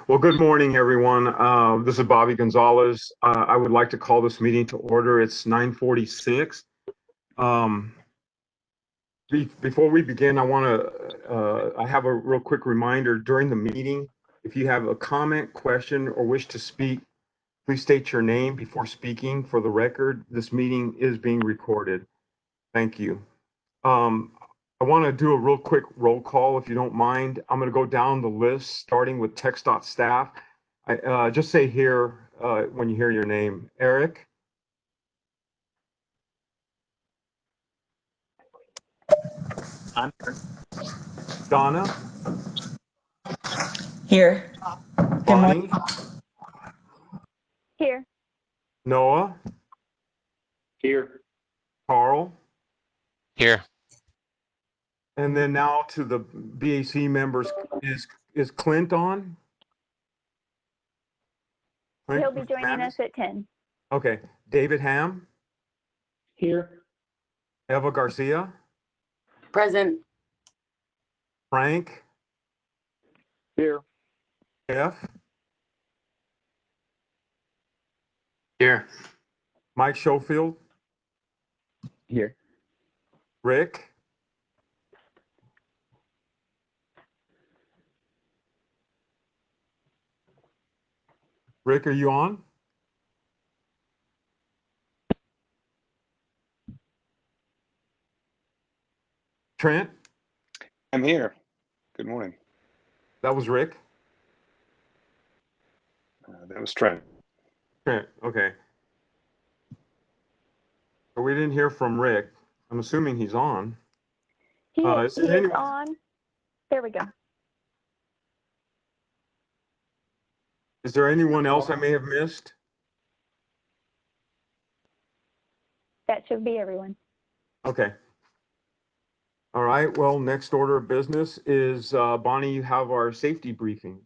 Well, good morning, everyone. This is Bobby Gonzalez. I would like to call this meeting to order. It's 9:46. Um, Before we begin, I have a real quick reminder during the meeting. If you have a comment, question, or wish to speak, please state your name before speaking. For the record, this meeting is being recorded. Thank you. Um, I want to do a real quick roll call, if you don't mind. I'm going to go down the list, starting with TxDOT staff. Just say here when you hear your name. Eric, I'm here. Donna, Here. Bonnie, Here. Noah, Here. Carl, Here. and then now to the BAC members. Is Clint on? Clint He'll be joining us at 10. Okay. David Ham, Here. Eva Garcia, Present. Frank, Here. Jeff, Here. Mike Schofield, Here. Rick, Rick, are you on? Trent, I'm here. Good morning. that was Rick. That was Trent. Trent, okay. But we didn't hear from Rick. I'm assuming he's on. He Is is there anyone- on. There we go. Is there anyone else I may have missed? That should be everyone. Okay. All right. Well, next order of business is Bonnie, you have our safety briefing.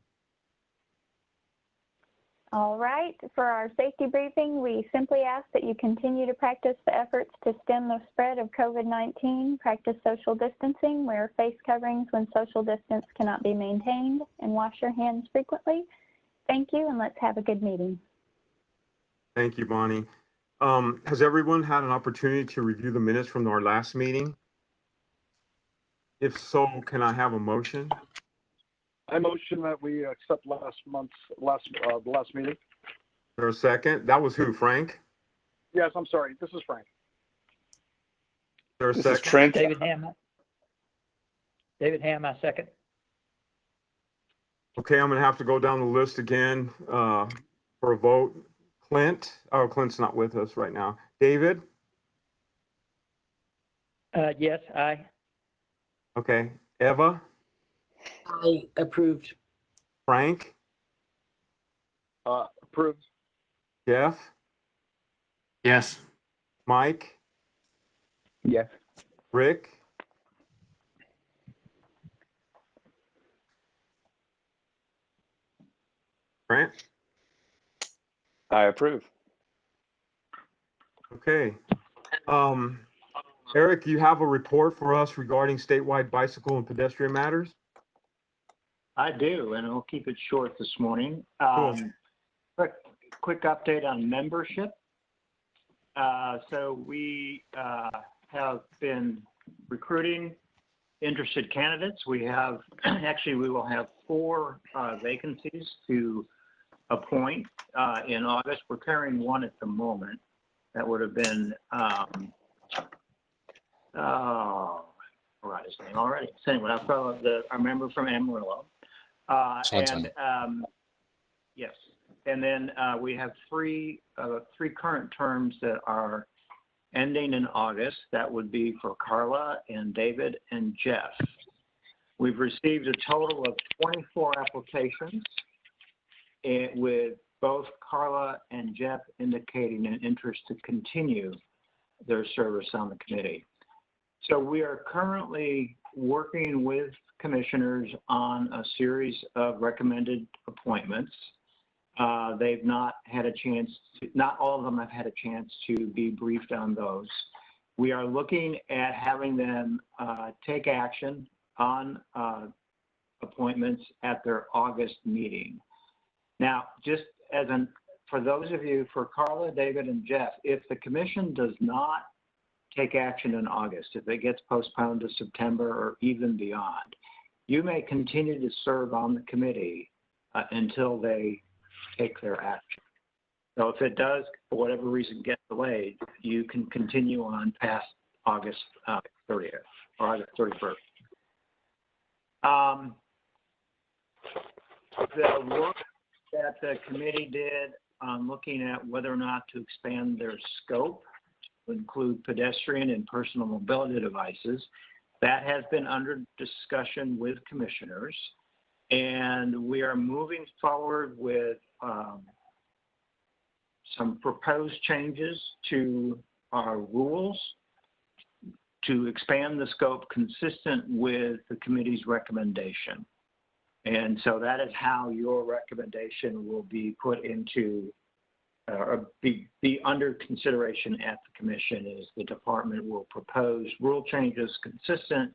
All right. For our safety briefing, we simply ask that you continue to practice the efforts to stem the spread of COVID-19, practice social distancing, wear face coverings when social distance cannot be maintained, and wash your hands frequently. Thank you, and let's have a good meeting. Thank you, Bonnie. Has everyone had an opportunity to review the minutes from our last meeting? If so, can I have a motion? I motion that we accept the last meeting. For a second, that was who, Frank? Yes, I'm sorry. This is Frank. There a This second? is Trent. David Ham, I second. Okay, I'm gonna have to go down the list again for a vote. Clint, oh, Clint's not with us right now. David? Yes, aye. Okay. Eva? I approved. Frank? Approved. Jeff? Yes. Mike? Yes. Rick? Grant? I approve. Okay. Eric, you have a report for us regarding statewide bicycle and pedestrian matters? I do, and I'll keep it short this morning. Cool. Quick update on membership. So we have been recruiting interested candidates. We have, actually, we will have 4 vacancies to appoint in August. We're carrying 1 at the moment. That would have been, I forgot his name already. So anyway, I'll follow our member from Amarillo. Yes. And then we have 3 current terms that are ending in August. That would be for Carla and David and Jeff. We've received a total of 24 applications, with both Carla and Jeff indicating an interest to continue their service on the committee. So we are currently working with commissioners on a series of recommended appointments. They've not had a chance to, not all of them have had a chance to be briefed on those. We are looking at having them take action on appointments at their August meeting. Now, just as for those of you, for Carla, David, and Jeff, if the commission does not take action in August, if it gets postponed to September or even beyond, you may continue to serve on the committee until they take their action. So if it does, for whatever reason, get delayed, you can continue on past August 30th or August 31st. The work that the committee did on looking at whether or not to expand their scope to include pedestrian and personal mobility devices, that has been under discussion with commissioners, and we are moving forward with some proposed changes to our rules to expand the scope consistent with the committee's recommendation. And so that is how your recommendation will be put into, or be under consideration at the commission, is the department will propose rule changes consistent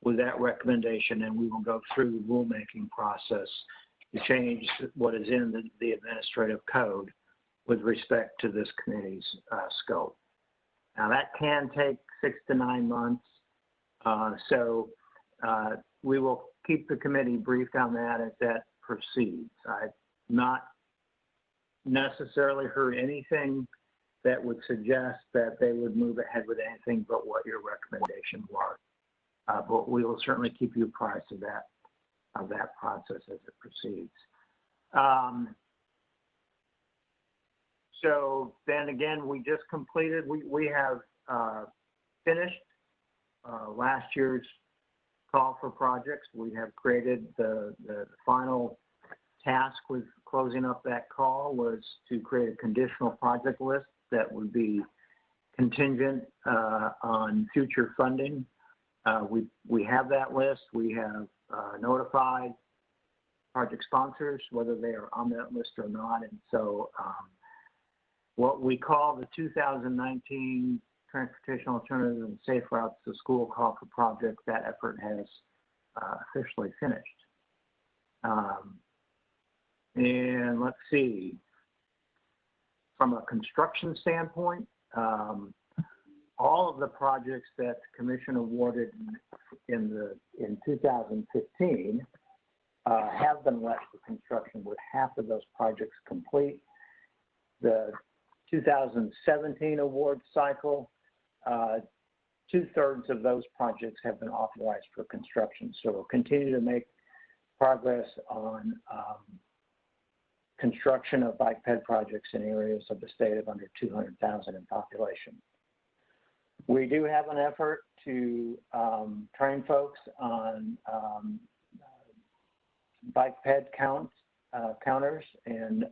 with that recommendation, and we will go through the rulemaking process to change what is in the administrative code with respect to this committee's scope. Now that can take 6 to 9 months, so we will keep the committee briefed on that as that proceeds. I've not necessarily heard anything that would suggest that they would move ahead with anything but what your recommendation was. But we will certainly keep you apprised of that process as it proceeds. So then again, we just completed, we have finished last year's call for projects. We have created the final task with closing up that call was to create a conditional project list that would be contingent on future funding. We have that list. We have notified project sponsors whether they are on that list or not. And so what we call the 2019 Transportation Alternatives and Safe Routes to School Call for Projects, that effort has officially finished. And let's see, from a construction standpoint, all of the projects that the Commission awarded in 2015 have been let for construction, with half of those projects complete. The 2017 award cycle, 2/3 of those projects have been authorized for construction. So we'll continue to make progress on construction of biped projects in areas of the state of under 200,000 in population. We do have an effort to train folks on biped counters, and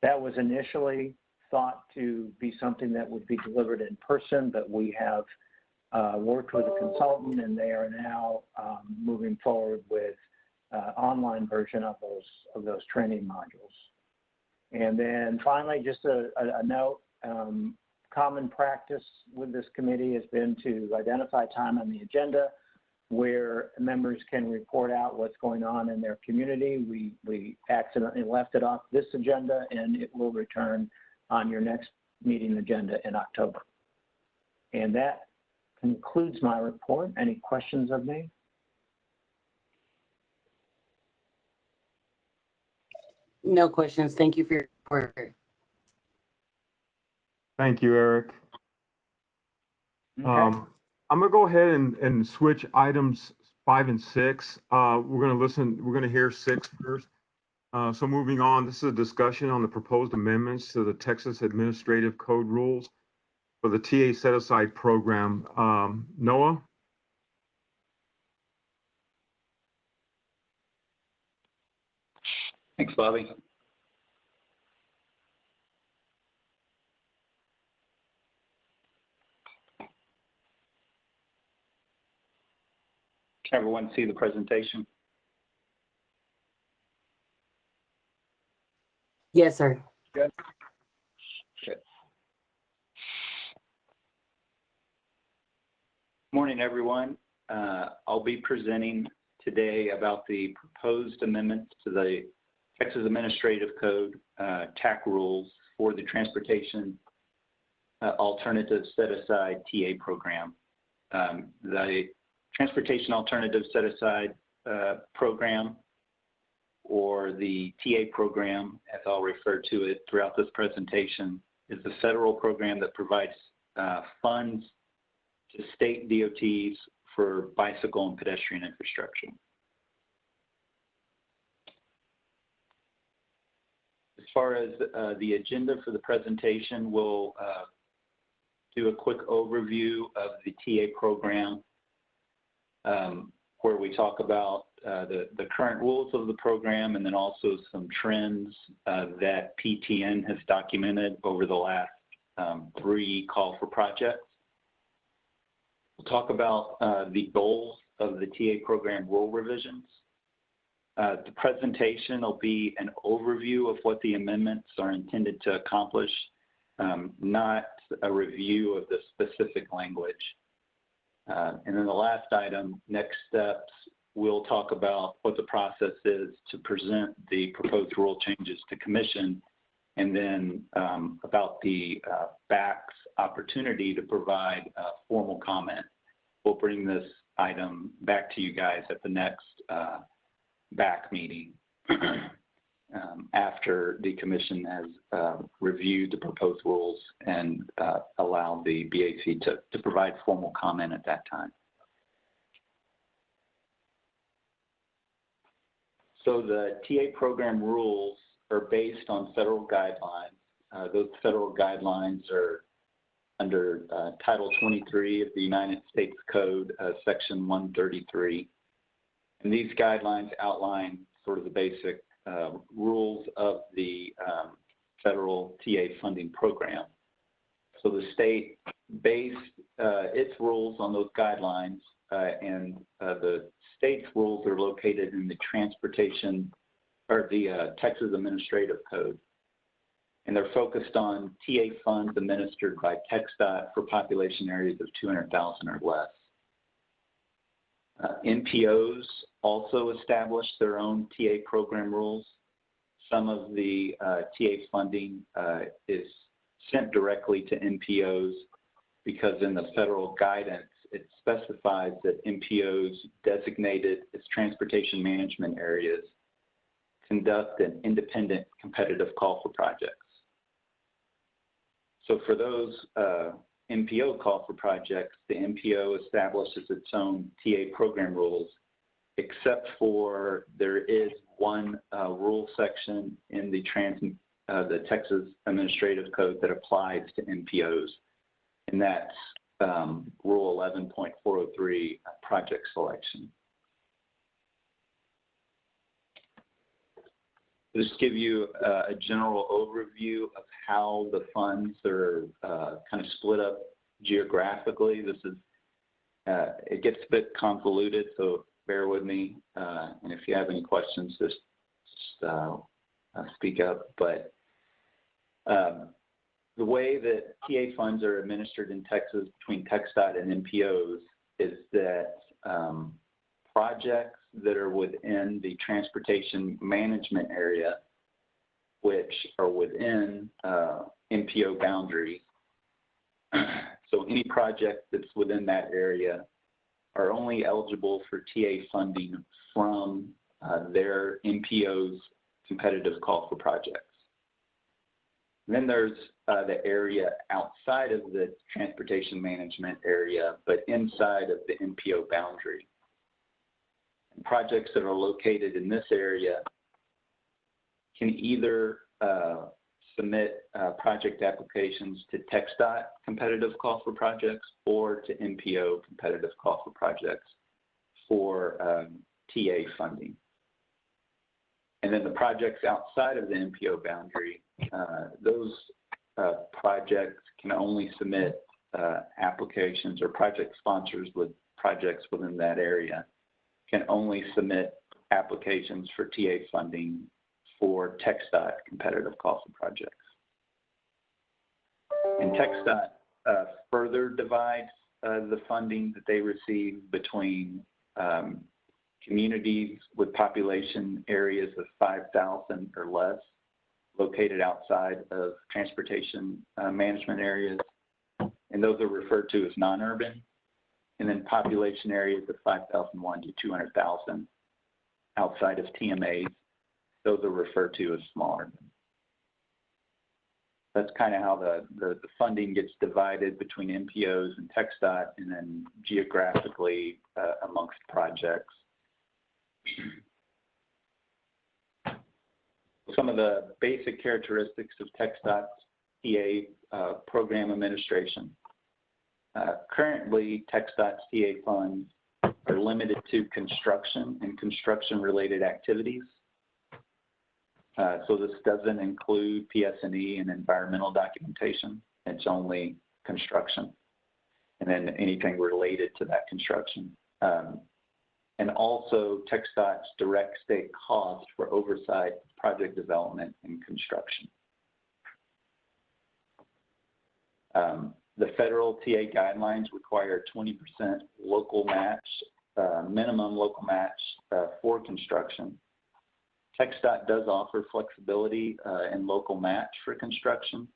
that was initially thought to be something that would be delivered in person, but we have worked with a consultant, and they are now moving forward with online version of those training modules. And then finally, just a note, common practice with this committee has been to identify time on the agenda where members can report out what's going on in their community. We accidentally left it off this agenda, and it will return on your next meeting agenda in October. And that concludes my report. Any questions of me? No questions. Thank you for your report. Thank you, Eric. Okay. I'm gonna go ahead and switch items 5 and 6. We're gonna hear 6 first. So moving on, this is a discussion on the proposed amendments to the Texas Administrative Code rules for the TA set-aside program. Noah? Thanks, Bobby. Can everyone see the presentation? Yes, sir. Good. Morning, everyone. I'll be presenting today about the proposed amendments to the Texas Administrative Code, TAC rules for the Transportation Alternative Set-Aside TA program. The Transportation Alternative Set-Aside program, or the TA program, as I'll refer to it throughout this presentation, is the federal program that provides funds to state DOTs for bicycle and pedestrian infrastructure. As far as the agenda for the presentation, we'll do a quick overview of the TA program, where we talk about the current rules of the program, and then also some trends that PTN has documented over the last 3 call for projects. We'll talk about the goals of the TA program rule revisions. The presentation will be an overview of what the amendments are intended to accomplish, not a review of the specific language. And then the last item, next steps, we'll talk about what the process is to present the proposed rule changes to commission, and then about the BAC's opportunity to provide formal comment. We'll bring this item back to you guys at the next BAC meeting after the commission has reviewed the proposed rules and allow the BAC to provide formal comment at that time. So the TA program rules are based on federal guidelines. Those federal guidelines are under Title 23 of the United States Code, Section 133. And these guidelines outline sort of the basic rules of the federal TA funding program. So the state based its rules on those guidelines, and the state's rules are located in the transportation, or the Texas Administrative Code. And they're focused on TA funds administered by TxDOT for population areas of 200,000 or less. NPOs also established their own TA program rules. Some of the TA funding is sent directly to NPOs because in the federal guidance, it specifies that NPOs designated as transportation management areas conduct an independent competitive call for projects. So for those NPO call for projects, the NPO establishes its own TA program rules, except for there is one rule section in the Texas Administrative Code that applies to NPOs, and that's Rule 11.403, project selection. Just give you a general overview of how the funds are kind of split up geographically. This is, it gets a bit convoluted, so bear with me. And if you have any questions, just speak up. But the way that TA funds are administered in Texas between TxDOT and NPOs is that projects that are within the transportation management area, which are within NPO boundaries. So any project that's within that area are only eligible for TA funding from their NPO's competitive call for projects. And then there's the area outside of the transportation management area, but inside of the NPO boundary. And projects that are located in this area can either submit project applications to TxDOT competitive call for projects or to NPO competitive call for projects for TA funding. And then the projects outside of the NPO boundary, those projects can only submit applications, or project sponsors with projects within that area can only submit applications for TA funding for TxDOT competitive call for projects. And TxDOT further divides the funding that they receive between communities with population areas of 5,000 or less located outside of transportation management areas, and those are referred to as non-urban. And then population areas of 5,001 to 200,000 outside of TMAs, those are referred to as small urban. That's kind of how the funding gets divided between MPOs and TxDOT, and then geographically amongst projects. Some of the basic characteristics of TxDOT's TA program administration. Currently, TxDOT's TA funds are limited to construction and construction-related activities. So this doesn't include PS&E and environmental documentation. It's only construction, and then anything related to that construction. And also TxDOT's direct state cost for oversight, project development, and construction. The federal TA guidelines require 20% local match, minimum local match for construction. TxDOT does offer flexibility in local match for construction.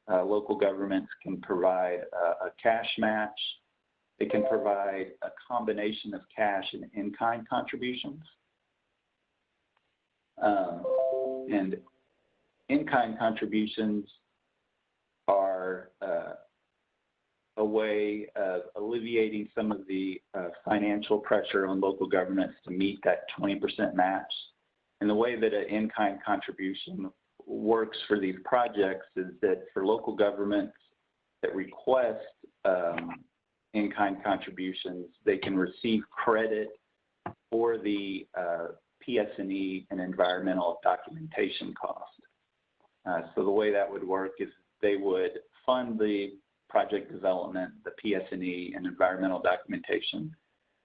Local governments can provide a cash match. They can provide a combination of cash and in-kind contributions. And in-kind contributions are a way of alleviating some of the financial pressure on local governments to meet that 20% match. And the way that an in-kind contribution works for these projects is that for local governments that request in-kind contributions, they can receive credit for the PS&E and environmental documentation cost. So the way that would work is they would fund the project development, the PS&E and environmental documentation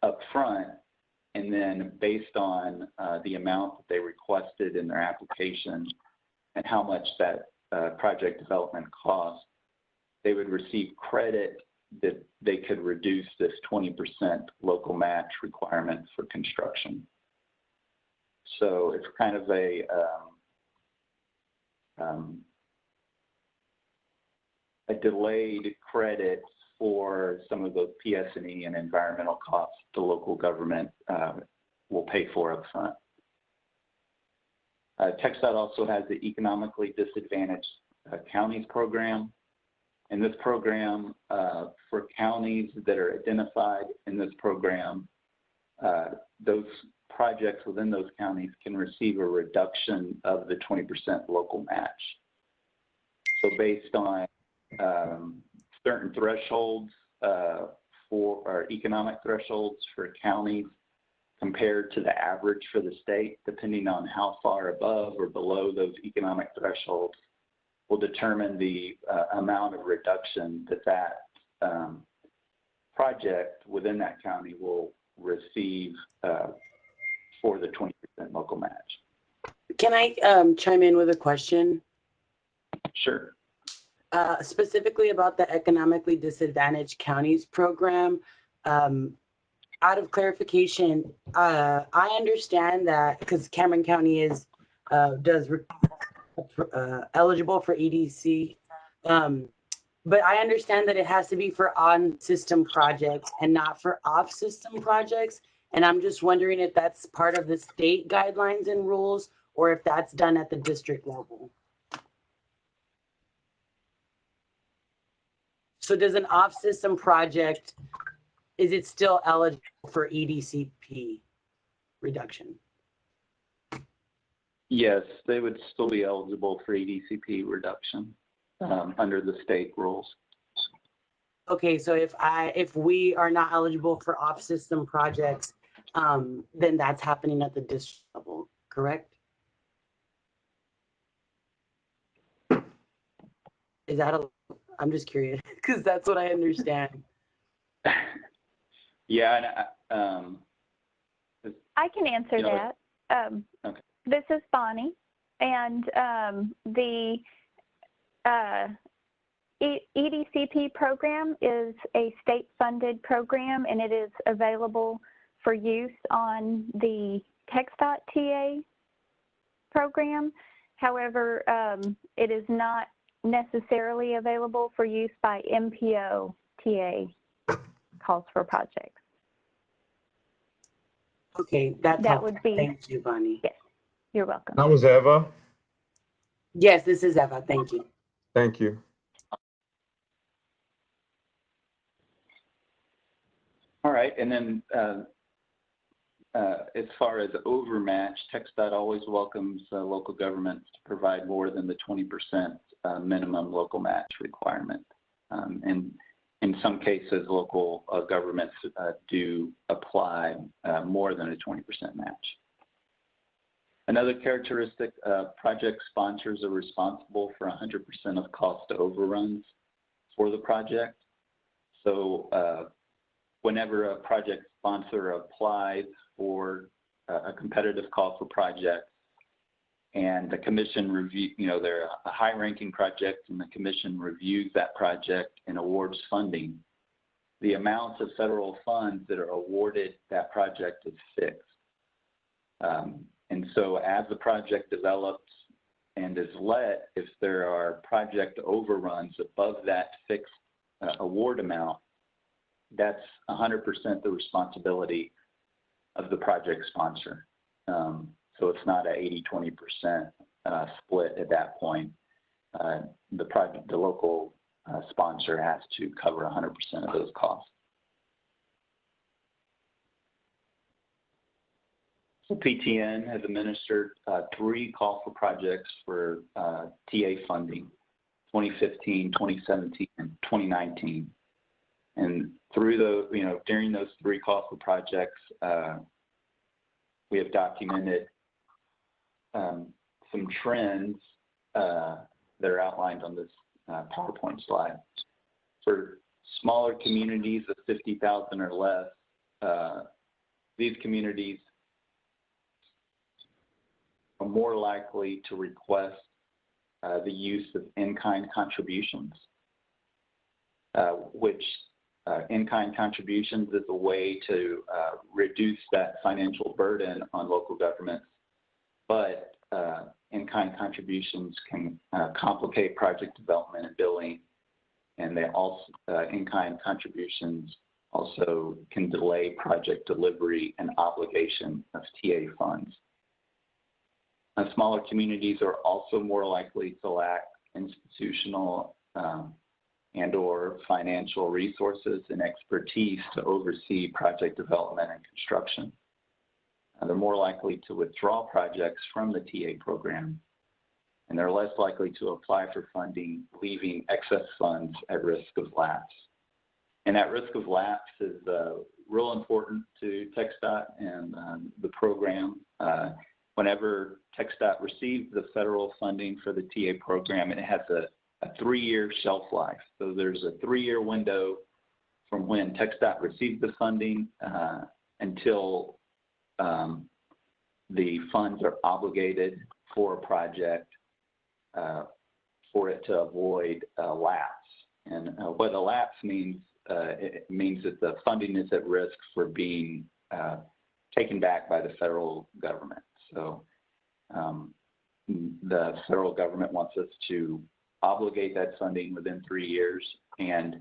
up front, and then based on the amount that they requested in their application and how much that project development cost, they would receive credit that they could reduce this 20% local match requirement for construction. So it's kind of a delayed credit for some of those PS&E and environmental costs the local government will pay for up front. TxDOT also has the Economically Disadvantaged Counties program. And this program, for counties that are identified in this program, those projects within those counties can receive a reduction of the 20% local match. So based on certain thresholds or economic thresholds for counties compared to the average for the state, depending on how far above or below those economic thresholds, will determine the amount of reduction that project within that county will receive for the 20% local match. Can I chime in with a question? Sure. Specifically about the Economically Disadvantaged Counties program. Out of clarification, I understand that because Cameron County is eligible for EDC, but I understand that it has to be for on-system projects and not for off-system projects. And I'm just wondering if that's part of the state guidelines and rules, or if that's done at the district level. So does an off-system project, is it still eligible for EDCP reduction? Yes, they would still be eligible for EDCP reduction under the state rules. Okay, so if we are not eligible for off-system projects, then that's happening at the district level, correct? Is that I'm just curious because that's what I understand. Yeah, and I can answer that. Okay. This is Bonnie, and the EDCP program is a state-funded program, and it is available for use on the TxDOT TA program. However, it is not necessarily available for use by MPO TA calls for projects. Okay, that's That helpful. would be- Thank you, Bonnie. Yes, you're welcome. That was Eva. Yes, this is Eva. Thank you. Thank you. All right, and then as far as overmatch, TxDOT always welcomes local governments to provide more than the 20% minimum local match requirement. And in some cases, local governments do apply more than a 20% match. Another characteristic, project sponsors are responsible for 100% of cost overruns for the project. So whenever a project sponsor applies for a competitive call for projects and the commission review, they're a high-ranking project and the commission reviews that project and awards funding, the amounts of federal funds that are awarded that project is fixed. And so as the project develops and is let, if there are project overruns above that fixed award amount, that's 100% the responsibility of the project sponsor. So it's not a 80-20% split at that point. The local sponsor has to cover 100% of those costs. So PTN has administered 3 call for projects for TA funding, 2015, 2017, and 2019. And through the, during those 3 call for projects, we have documented some trends that are outlined on this PowerPoint slide. For smaller communities of 50,000 or less, these communities are more likely to request the use of in-kind contributions, which in-kind contributions is a way to reduce that financial burden on local governments, but in-kind contributions can complicate project development and billing, and they also in-kind contributions also can delay project delivery and obligation of TA funds. Smaller communities are also more likely to lack institutional and or financial resources and expertise to oversee project development and construction. They're more likely to withdraw projects from the TA program, and they're less likely to apply for funding, leaving excess funds at risk of lapse. And that risk of lapse is real important to TxDOT and the program. Whenever TxDOT receives the federal funding for the TA program, it has a 3-year shelf life. So there's a 3-year window from when TxDOT receives the funding until the funds are obligated for a project for it to avoid lapse. And what a lapse means, it means that the funding is at risk for being taken back by the federal government. So the federal government wants us to obligate that funding within 3 years, and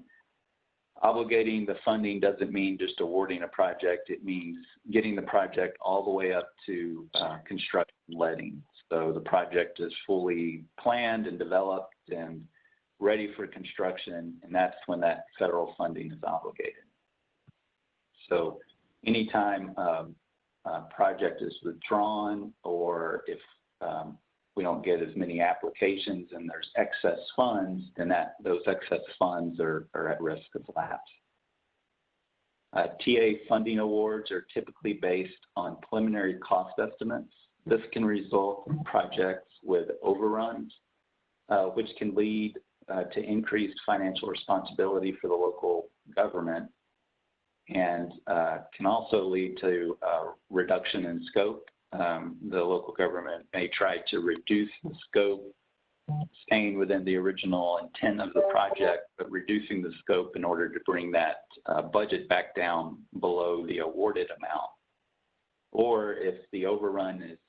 obligating the funding doesn't mean just awarding a project. It means getting the project all the way up to construction letting. So the project is fully planned and developed and ready for construction, and that's when that federal funding is obligated. So anytime a project is withdrawn, or if we don't get as many applications and there's excess funds, then those excess funds are at risk of lapse. TA funding awards are typically based on preliminary cost estimates. This can result in projects with overruns, which can lead to increased financial responsibility for the local government, and can also lead to reduction in scope. The local government may try to reduce the scope staying within the original intent of the project, but reducing the scope in order to bring that budget back down below the awarded amount. Or if the overrun is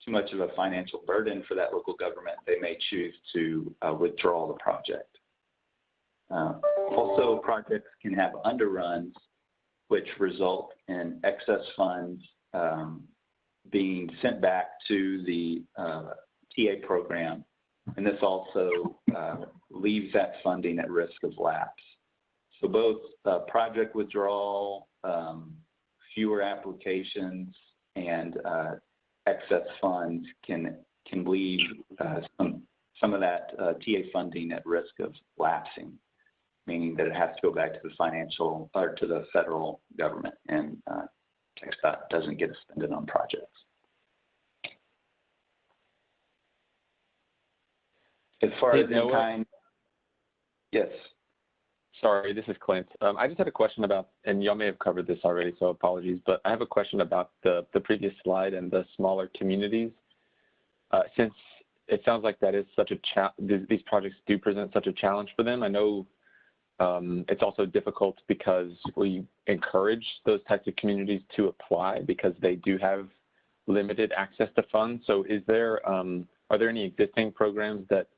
too much of a financial burden for that local government, they may choose to withdraw the project. Also, projects can have underruns, which result in excess funds being sent back to the TA program, and this also leaves that funding at risk of lapse. So both project withdrawal, fewer applications, and excess funds can leave some of that TA funding at risk of lapsing, meaning that it has to go back to the financial or to the federal government, and TxDOT doesn't get to spend it on projects. As far as in kind, yes. Sorry, this is Clint. I just had a question about, and y'all may have covered this already, so apologies, but I have a question about the previous slide and the smaller communities. Since it sounds like that is such a these projects do present such a challenge for them. I know it's also difficult because we encourage those types of communities to apply because they do have limited access to funds. So is there, are there any existing programs that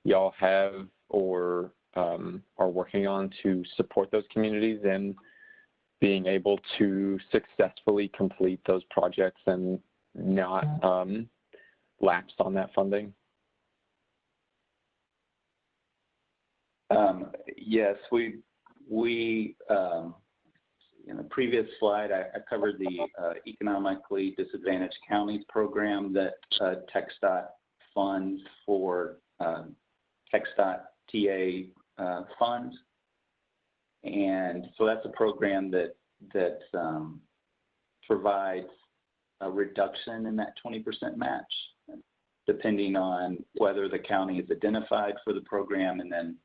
y'all have or are working on to support those communities in being able to successfully complete those projects and not lapse on that funding? Yes, we in the previous slide, I covered the economically disadvantaged counties program that TxDOT funds for TxDOT TA funds. And so that's a program that provides a reduction in that 20% match, depending on whether the county is identified for the program and then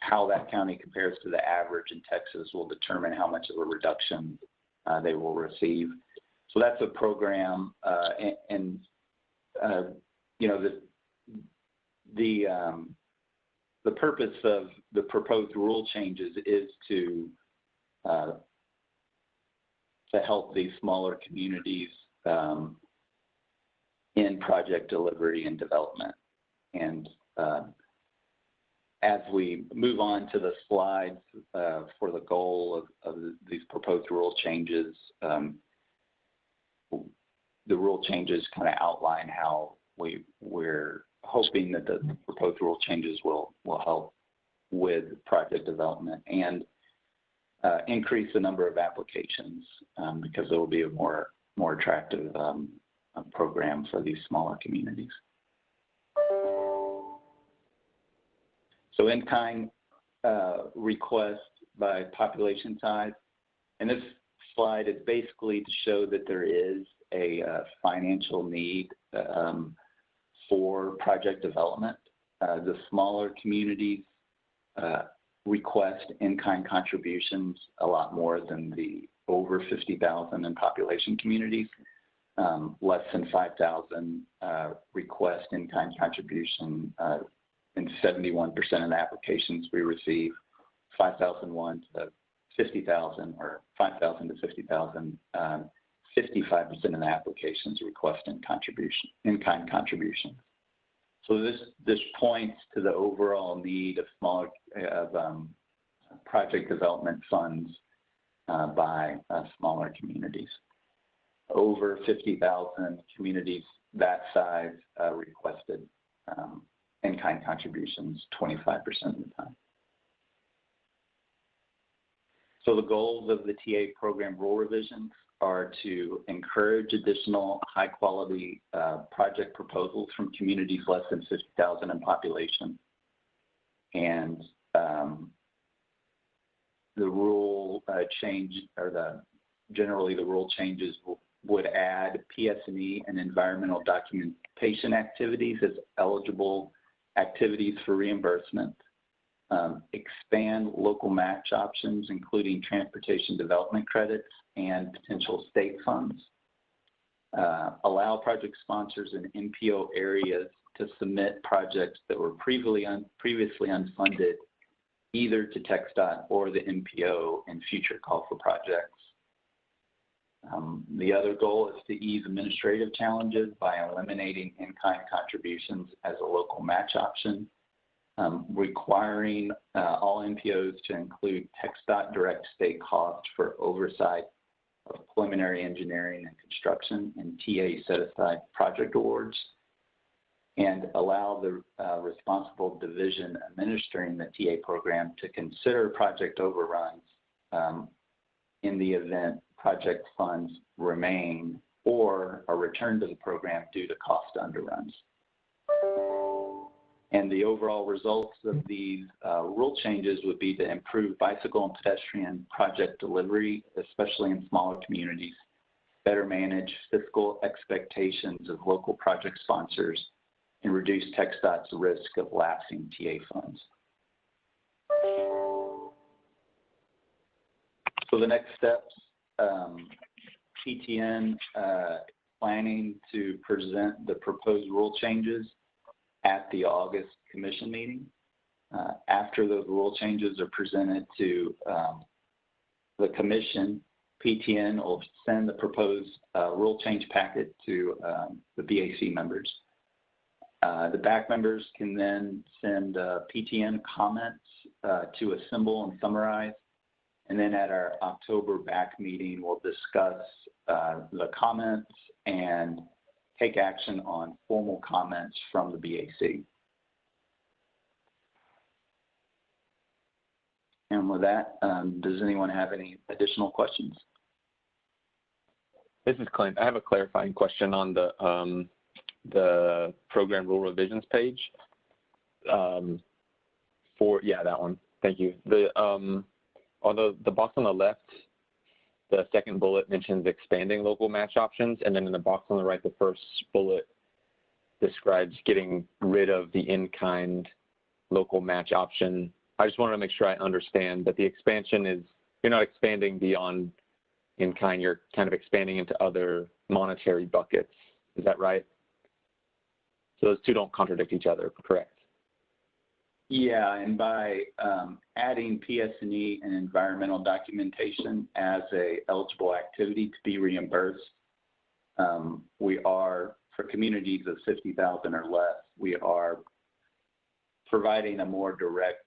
how that county compares to the average in Texas will determine how much of a reduction they will receive. So that's a program, and you know, the purpose of the proposed rule changes is to help these smaller communities in project delivery and development. And as we move on to the slides for the goal of these proposed rule changes, the rule changes kind of outline how we're hoping that the proposed rule changes will help with project development and increase the number of applications because there will be a more attractive program for these smaller communities. So in-kind request by population size, and this slide is basically to show that there is a financial need for project development. The smaller communities request in-kind contributions a lot more than the over 50,000 in population communities. Less than 5,000 request in-kind contribution in 71% of the applications we receive. 5,001 to 50,000 or 5,000 to 50,000, 55% of the applications request in-kind contribution. So this points to the overall need of smaller project development funds by smaller communities. Over 50,000 communities that size requested in-kind contributions 25% of the time. So the goals of the TA program rule revisions are to encourage additional high quality project proposals from communities less than 50,000 in population. And the rule change, or generally the rule changes would add PS&E and environmental documentation activities as eligible activities for reimbursement, expand local match options, including transportation development credits and potential state funds, allow project sponsors in MPO areas to submit projects that were previously unfunded either to TxDOT or the MPO in future call for projects. The other goal is to ease administrative challenges by eliminating in-kind contributions as a local match option, requiring all MPOs to include TxDOT direct state costs for oversight of preliminary engineering and construction and TA set-aside project awards, and allow the responsible division administering the TA program to consider project overruns in the event project funds remain or are returned to the program due to cost underruns. And the overall results of these rule changes would be to improve bicycle and pedestrian project delivery, especially in smaller communities, better manage fiscal expectations of local project sponsors, and reduce TxDOT's risk of lapsing TA funds. So the next steps, PTN planning to present the proposed rule changes at the August commission meeting. After those rule changes are presented to the commission, PTN will send the proposed rule change packet to the BAC members. The BAC members can then send PTN comments to assemble and summarize. And then at our October BAC meeting, we'll discuss the comments and take action on formal comments from the BAC. And with that, does anyone have any additional questions? This is Clint. I have a clarifying question on the program rule revisions page. That one. Thank you. Although the box on the left, the second bullet mentions expanding local match options, and then in the box on the right, the first bullet describes getting rid of the in-kind local match option. I just wanted to make sure I understand that the expansion is, you're not expanding beyond in-kind, you're kind of expanding into other monetary buckets. Is that right? So those two don't contradict each other, correct? Yeah, and by adding PS&E and environmental documentation as a eligible activity to be reimbursed, we are, for communities of 50,000 or less, we are providing a more direct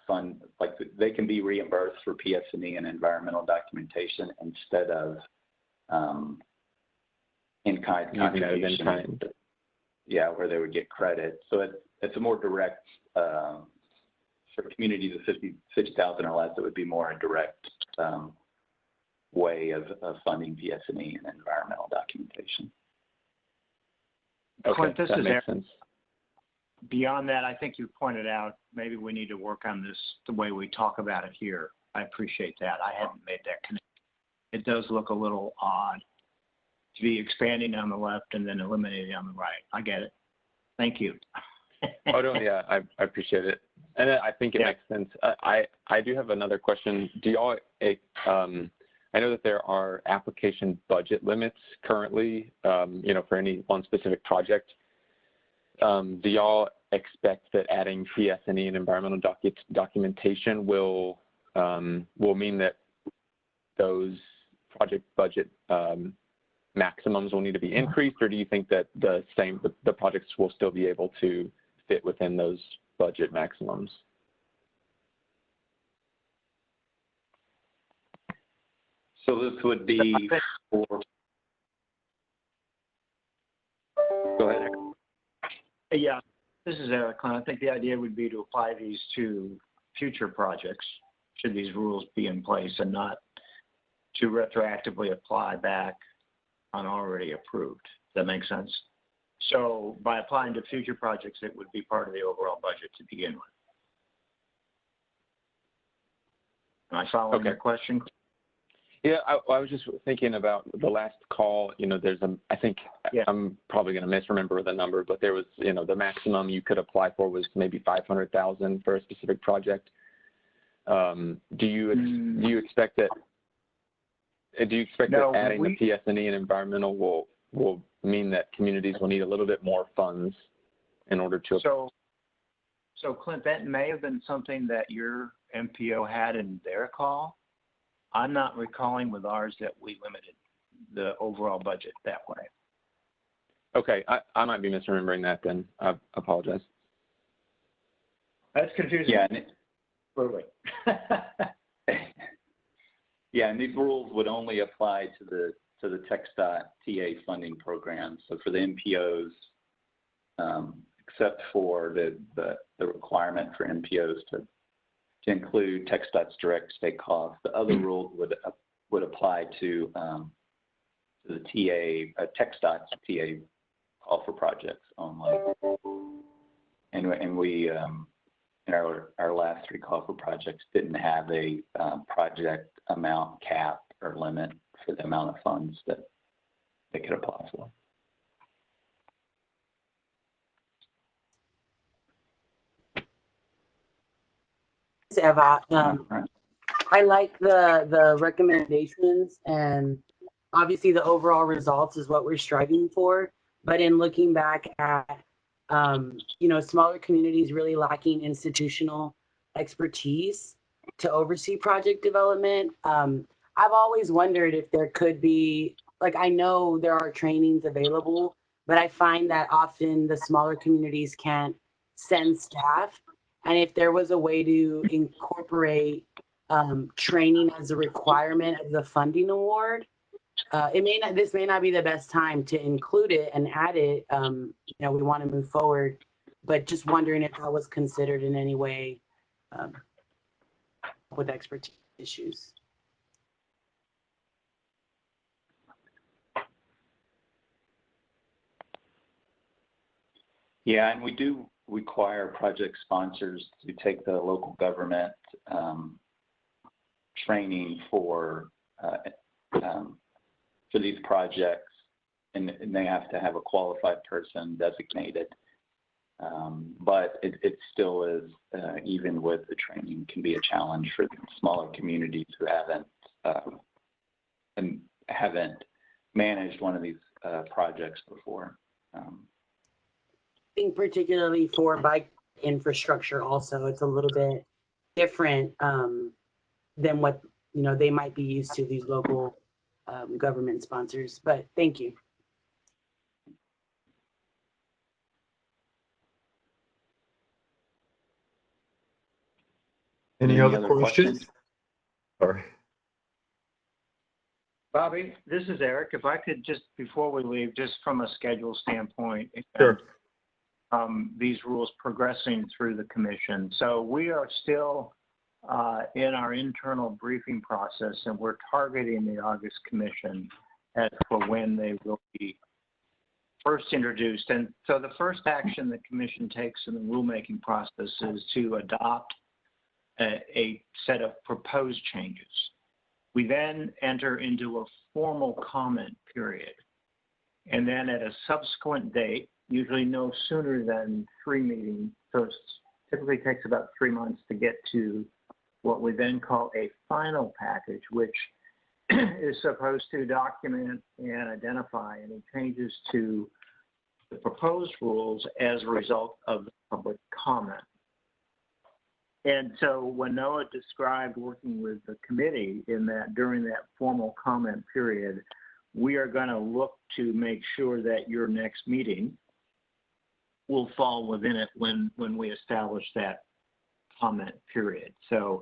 fund, like they can be reimbursed for PS&E and environmental documentation instead of in-kind contribution. Yeah, where they would get credit. So it's a more direct, for communities of 50,000 or less, it would be more a direct way of funding PS&E and environmental documentation. Okay, Clint, this that is makes sense. Beyond that, I think you pointed out, maybe we need to work on this the way we talk about it here. I appreciate that. I hadn't made that connection. It does look a little odd to be expanding on the left and then eliminating on the right. I get it. Thank you. Oh, no, yeah, I appreciate it. And I think it makes sense. I do have another question. Do y'all, I know that there are application budget limits currently, for any one specific project. Do y'all expect that adding PS&E and environmental documentation will mean that those project budget maximums will need to be increased, or do you think that the projects will still be able to fit within those budget maximums? So this would be for, go ahead, Eric. Yeah, this is Eric. I think the idea would be to apply these to future projects, should these rules be in place, and not to retroactively apply back on already approved. Does that make sense? So by applying to future projects, it would be part of the overall budget to begin with. Am I following your question? Yeah, I was just thinking about the last call. There's I think I'm probably going to misremember the number, but there was, the maximum you could apply for was maybe $500,000 for a specific project. Do you expect that Do you expect No, that adding the PS&E and environmental will mean that communities will need a little bit more funds in order to? So Clint, that may have been something that your MPO had in their call. I'm not recalling with ours that we limited the overall budget that way. Okay, I might be misremembering that then. I apologize. That's confusing. Yeah. Clearly. Yeah, and these rules would only apply to the TxDOT TA funding program. So for the MPOs, except for the requirement for MPOs to include TxDOT's direct state costs, the other rules would apply to the TxDOT's TA call for projects only. And we in our last 3 call for projects didn't have a project amount cap or limit for the amount of funds that they could apply for. Eva, I like the recommendations, and obviously the overall results is what we're striving for. But in looking back at smaller communities really lacking institutional expertise to oversee project development, I've always wondered if there could be, like, I know there are trainings available, but I find that often the smaller communities can't send staff. And if there was a way to incorporate training as a requirement of the funding award, this may not be the best time to include it and add it. We want to move forward, but just wondering if that was considered in any way with expertise issues. Yeah, and we do require project sponsors to take the local government training for these projects, and they have to have a qualified person designated. But it still is, even with the training, can be a challenge for the smaller communities who haven't managed one of these projects before. I think particularly for bike infrastructure also, it's a little bit different than what they might be used to, these local government sponsors. But thank you. Any other questions? Sorry. Bobby, this is Eric. If I could just, before we leave, just from a schedule standpoint, Sure. These rules progressing through the commission. So we are still in our internal briefing process, and we're targeting the August commission as for when they will be first introduced. And so the first action the commission takes in the rulemaking process is to adopt a set of proposed changes. We then enter into a formal comment period. And then at a subsequent date, usually no sooner than 3 meetings, so it typically takes about 3 months to get to what we then call a final package, which is supposed to document and identify any changes to the proposed rules as a result of the public comment. And so when Noah described working with the committee in that during that formal comment period, we are going to look to make sure that your next meeting will fall within it when we establish that comment period. So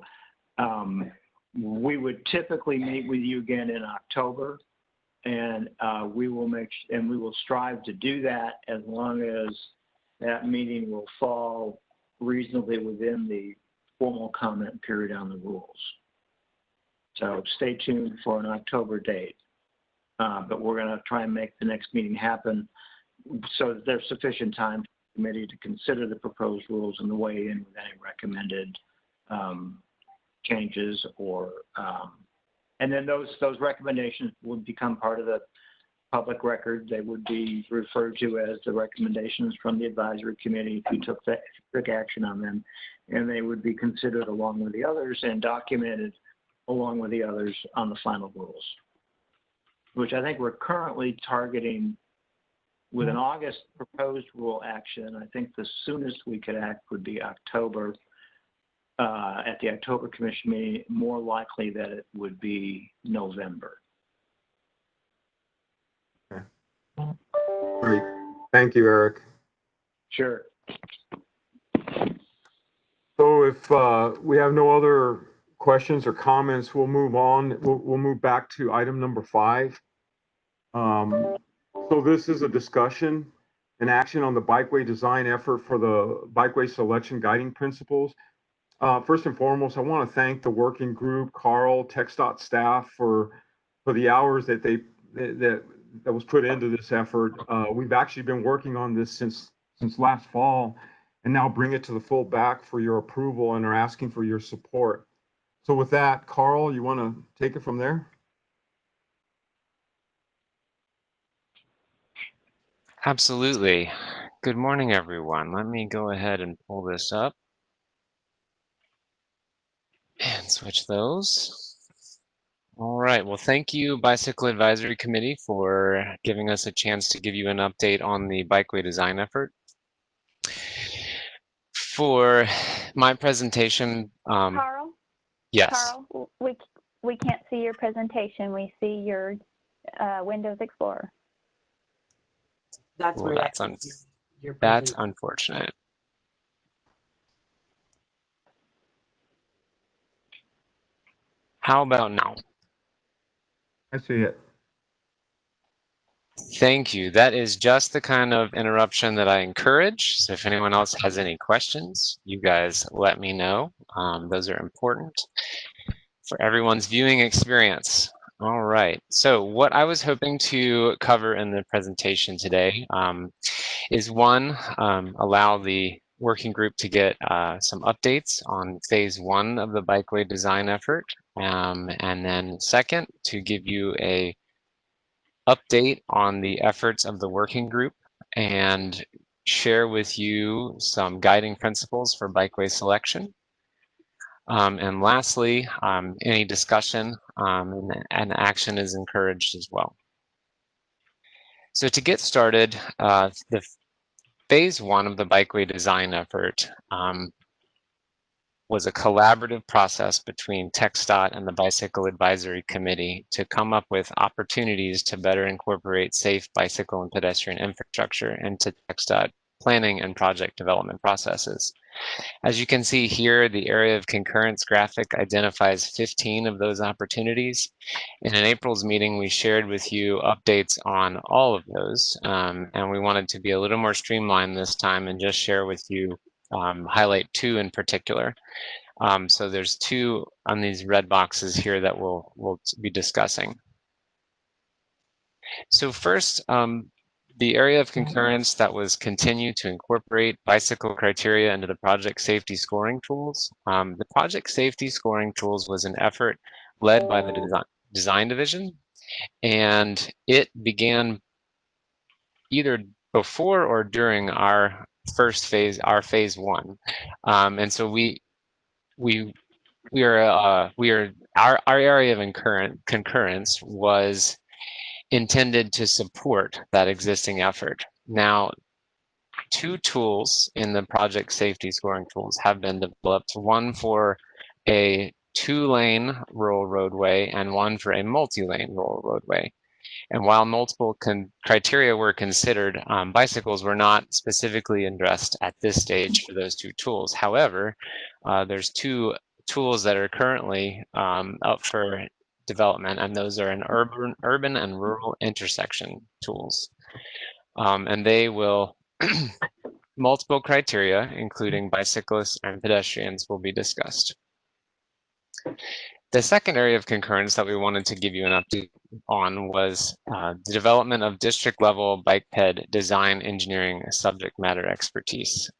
we would typically meet with you again in October, and we will strive to do that as long as that meeting will fall reasonably within the formal comment period on the rules. So stay tuned for an October date, but we're going to try and make the next meeting happen so that there's sufficient time for the committee to consider the proposed rules and the weigh in with any recommended changes, and then those recommendations would become part of the public record. They would be referred to as the recommendations from the advisory committee if you took action on them, and they would be considered along with the others and documented along with the others on the final rules. which I think we're currently targeting with an August proposed rule action. I think the soonest we could act would be October, at the October Commission meeting, more likely that it would be November. Great. Thank you, Eric. Sure. So if we have no other questions or comments, we'll move on. We'll move back to item number 5. So this is a discussion and action on the Bikeway design effort for the Bikeway selection guiding principles. First and foremost, I want to thank the working group, Carl, TxDOT staff for the hours that that was put into this effort. We've actually been working on this since last fall, and now bring it to the full back for your approval and are asking for your support. So with that, Carl, you want to take it from there? Absolutely. Good morning, everyone. Let me go ahead and pull this up and switch those. All right. Well, thank you, Bicycle Advisory Committee, for giving us a chance to give you an update on the Bikeway design effort. For my presentation, Carl? yes. Carl, we can't see your presentation. We see your Windows Explorer. That's where That's unfortunate. How about now? I see it. Thank you. That is just the kind of interruption that I encourage. So if anyone else has any questions, you guys let me know. Those are important for everyone's viewing experience. All right. So what I was hoping to cover in the presentation today is one, allow the working group to get some updates on phase 1 of the Bikeway design effort. And then second, to give you a update on the efforts of the working group and share with you some guiding principles for Bikeway selection. And lastly, any discussion and action is encouraged as well. So to get started, the phase 1 of the Bikeway design effort was a collaborative process between TxDOT and the Bicycle Advisory Committee to come up with opportunities to better incorporate safe bicycle and pedestrian infrastructure into TxDOT planning and project development processes. As you can see here, the area of concurrence graphic identifies 15 of those opportunities. And in April's meeting, we shared with you updates on all of those. And we wanted to be a little more streamlined this time and just share with you, highlight 2 in particular. So there's 2 on these red boxes here that we'll be discussing. So first, the area of concurrence that was continue to incorporate bicycle criteria into the project safety scoring tools. The project safety scoring tools was an effort led by the design division, and it began either before or during our first phase, our phase 1. And so our area of concurrence was intended to support that existing effort. Now, 2 tools in the project safety scoring tools have been developed, one for a 2-lane rural roadway and one for a multi-lane rural roadway. And while multiple criteria were considered, bicycles were not specifically addressed at this stage for those 2 tools. However, there's 2 tools that are currently up for development, and those are an urban and rural intersection tools. And they will, multiple criteria, including bicyclists and pedestrians, will be discussed. The second area of concurrence that we wanted to give you an update on was the development of district level biped design engineering subject matter expertise.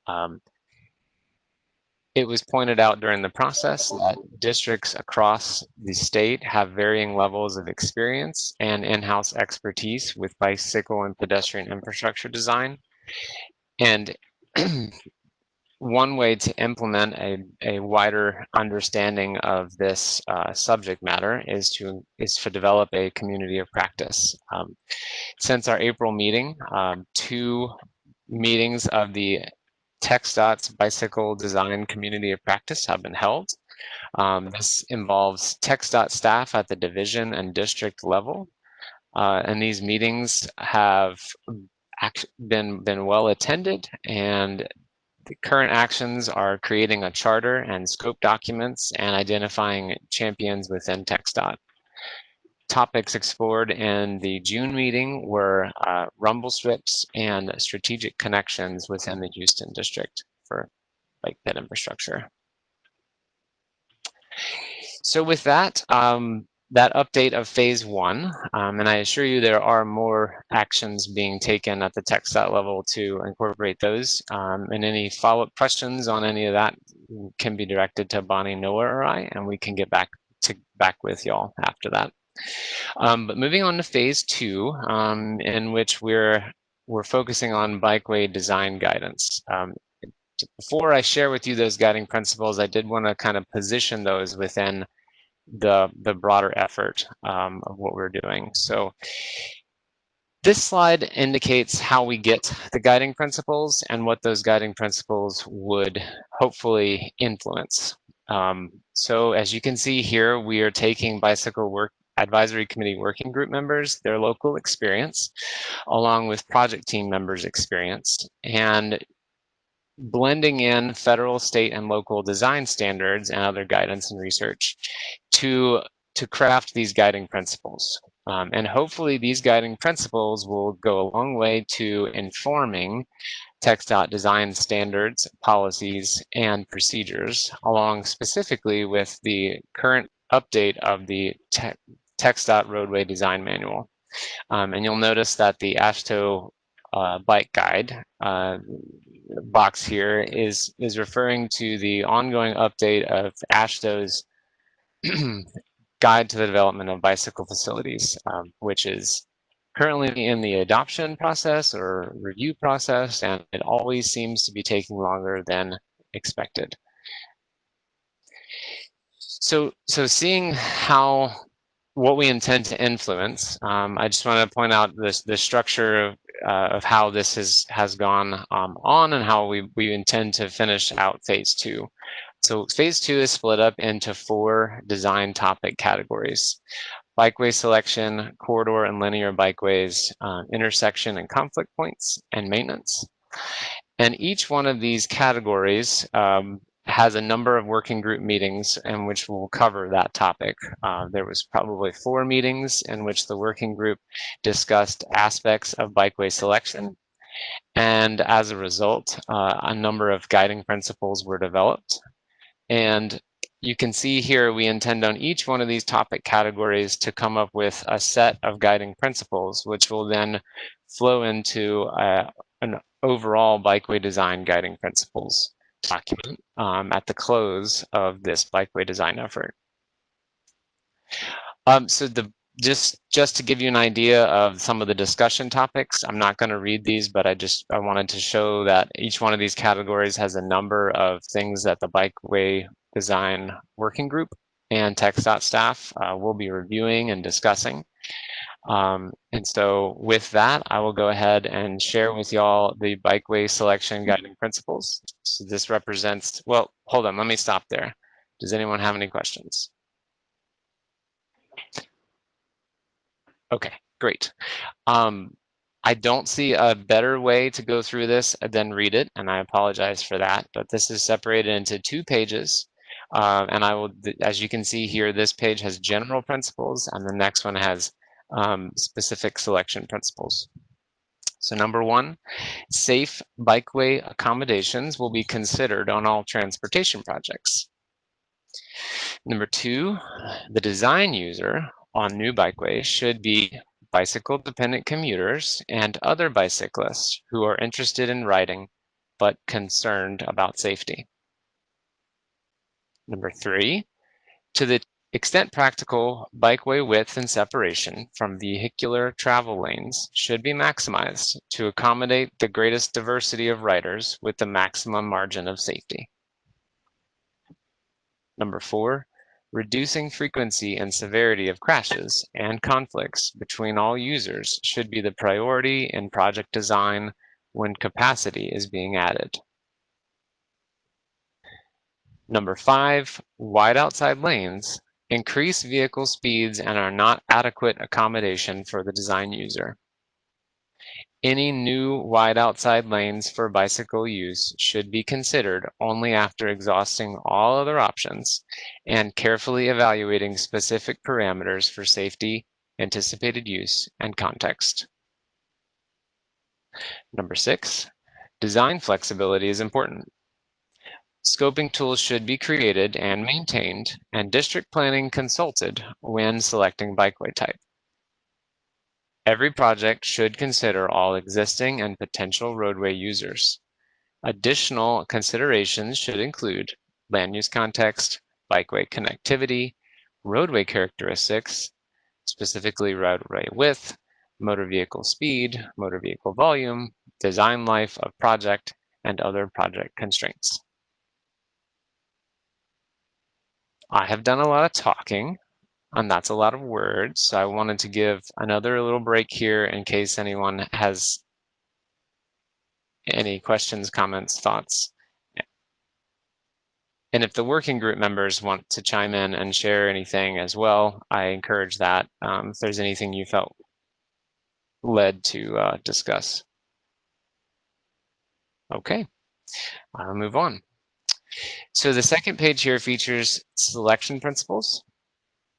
It was pointed out during the process that districts across the state have varying levels of experience and in-house expertise with bicycle and pedestrian infrastructure design. And one way to implement a wider understanding of this subject matter is to develop a community of practice. Since our April meeting, 2 meetings of the TxDOT's Bicycle Design Community of Practice have been held. This involves TxDOT staff at the division and district level, and these meetings have been well attended, and the current actions are creating a charter and scope documents and identifying champions within TxDOT. Topics explored in the June meeting were rumble strips and strategic connections within the Houston district for bike ped infrastructure. So with that, that update of phase 1, and I assure you there are more actions being taken at the TxDOT level to incorporate those, and any follow-up questions on any of that can be directed to Bonnie, Noah, or I, and we can get back with y'all after that. But moving on to phase 2, in which we're focusing on bikeway design guidance. Before I share with you those guiding principles, I did want to kind of position those within the broader effort of what we're doing. So this slide indicates how we get the guiding principles and what those guiding principles would hopefully influence. So as you can see here, we are taking Bicycle Advisory Committee working group members, their local experience, along with project team members' experience, and blending in federal, state, and local design standards and other guidance and research to craft these guiding principles. And hopefully these guiding principles will go a long way to informing TxDOT design standards, policies, and procedures, along specifically with the current update of the TxDOT roadway design manual. And you'll notice that the AASHTO bike guide box here is referring to the ongoing update of AASHTO's guide to the development of bicycle facilities, which is currently in the adoption process or review process, and it always seems to be taking longer than expected. So seeing what we intend to influence, I just want to point out the structure of how this has gone on and how we intend to finish out phase 2. So phase 2 is split up into 4 design topic categories: bikeway selection, corridor and linear bikeways, intersection and conflict points, and maintenance. And each one of these categories has a number of working group meetings in which we'll cover that topic. There was probably 4 meetings in which the working group discussed aspects of bikeway selection. And as a result, a number of guiding principles were developed. And you can see here, we intend on each one of these topic categories to come up with a set of guiding principles, which will then flow into an overall bikeway design guiding principles document at the close of this bikeway design effort. So just to give you an idea of some of the discussion topics, I'm not going to read these, but I wanted to show that each one of these categories has a number of things that the bikeway design working group and TxDOT staff will be reviewing and discussing. And so with that, I will go ahead and share with y'all the bikeway selection guiding principles. So this represents, well, hold on, let me stop there. Does anyone have any questions? Okay, great. I don't see a better way to go through this than read it, and I apologize for that, but this is separated into 2 pages. And I will, as you can see here, this page has general principles, and the next one has specific selection principles. So number 1, safe bikeway accommodations will be considered on all transportation projects. Number 2, the design user on new bikeways should be bicycle-dependent commuters and other bicyclists who are interested in riding but concerned about safety. Number 3, to the extent practical, bikeway width and separation from vehicular travel lanes should be maximized to accommodate the greatest diversity of riders with the maximum margin of safety. Number 4, reducing frequency and severity of crashes and conflicts between all users should be the priority in project design when capacity is being added. Number 5, wide outside lanes increase vehicle speeds and are not adequate accommodation for the design user. Any new wide outside lanes for bicycle use should be considered only after exhausting all other options and carefully evaluating specific parameters for safety, anticipated use, and context. Number 6, design flexibility is important. Scoping tools should be created and maintained, and district planning consulted when selecting bikeway type. Every project should consider all existing and potential roadway users. Additional considerations should include land use context, bikeway connectivity, roadway characteristics, specifically roadway width, motor vehicle speed, motor vehicle volume, design life of project, and other project constraints. I have done a lot of talking, and that's a lot of words. So I wanted to give another little break here in case anyone has any questions, comments, thoughts. And if the working group members want to chime in and share anything as well, I encourage that. If there's anything you felt led to discuss. Okay, I'll move on. So the second page here features selection principles.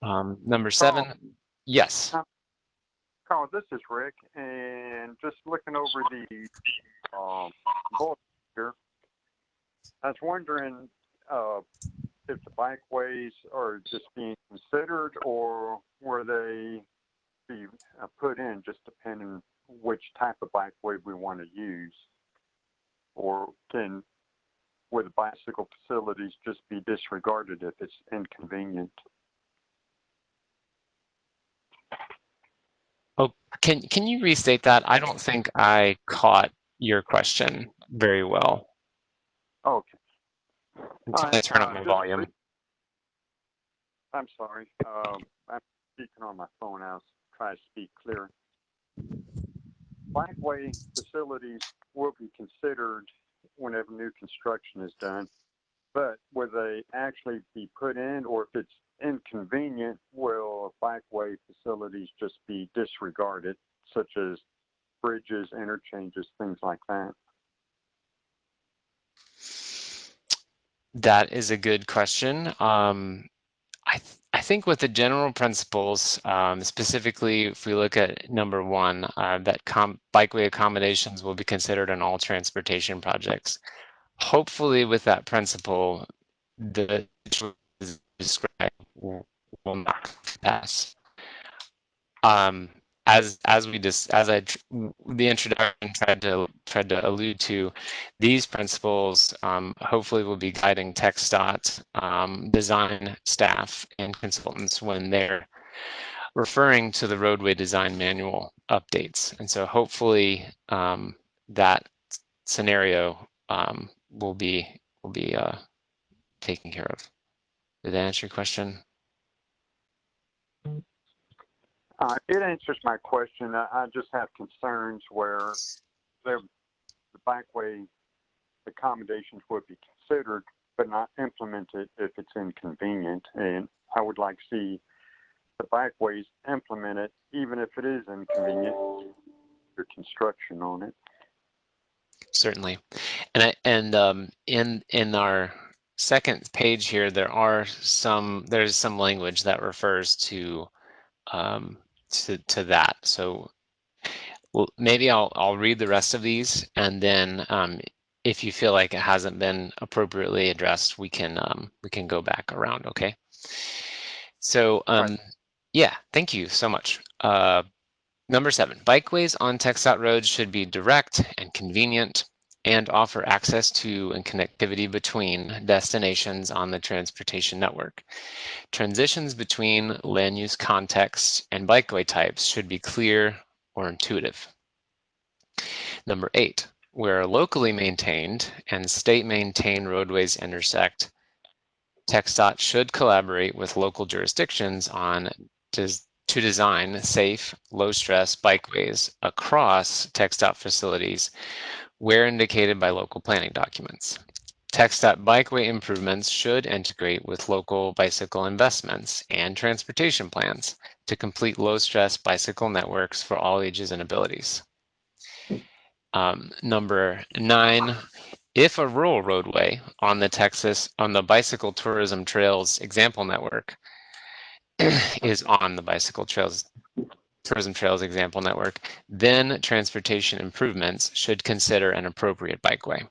Number 7, yes. Carl, this is Rick, and just looking over the bullet here, I was wondering if the bikeways are just being considered, or were they be put in just depending which type of bikeway we want to use, or would the bicycle facilities just be disregarded if it's inconvenient? Oh, can you restate that? I don't think I caught your question very well. Okay. Until I turn up my volume. I'm sorry. I'm speaking on my phone. I'll try to speak clear. Bikeway facilities will be considered whenever new construction is done, but will they actually be put in, or if it's inconvenient, will bikeway facilities just be disregarded, such as bridges, interchanges, things like that? That is a good question. I think with the general principles, specifically if we look at number 1, that bikeway accommodations will be considered in all transportation projects. Hopefully with that principle, the described will not pass. As the introduction tried to allude to, these principles hopefully will be guiding TxDOT design staff and consultants when they're referring to the roadway design manual updates. And so hopefully that scenario will be taken care of. Did that answer your question? It answers my question. I just have concerns where the bikeway accommodations would be considered but not implemented if it's inconvenient. And I would like to see the bikeways implemented even if it is inconvenient, your construction on it. Certainly. And in our second page here, there's some language that refers to that. So maybe I'll read the rest of these, and then if you feel like it hasn't been appropriately addressed, we can go back around. Okay. So Right. yeah, thank you so much. Number 7, bikeways on TxDOT roads should be direct and convenient. and offer access to and connectivity between destinations on the transportation network. Transitions between land use contexts and bikeway types should be clear or intuitive. Number 8, where locally maintained and state-maintained roadways intersect, TxDOT should collaborate with local jurisdictions to design safe, low-stress bikeways across TxDOT facilities where indicated by local planning documents. TxDOT bikeway improvements should integrate with local bicycle investments and transportation plans to complete low-stress bicycle networks for all ages and abilities. Number 9, if a rural roadway on the bicycle tourism trails example network is on the bicycle tourism trails example network, then transportation improvements should consider an appropriate bikeway.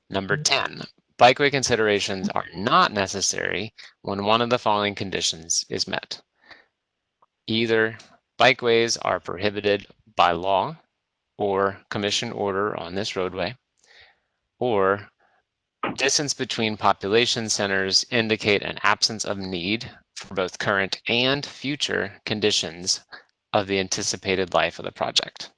Number 10, bikeway considerations are not necessary when one of the following conditions is met. Either bikeways are prohibited by law or commission order on this roadway, or distance between population centers indicate an absence of need for both current and future conditions of the anticipated life of the project.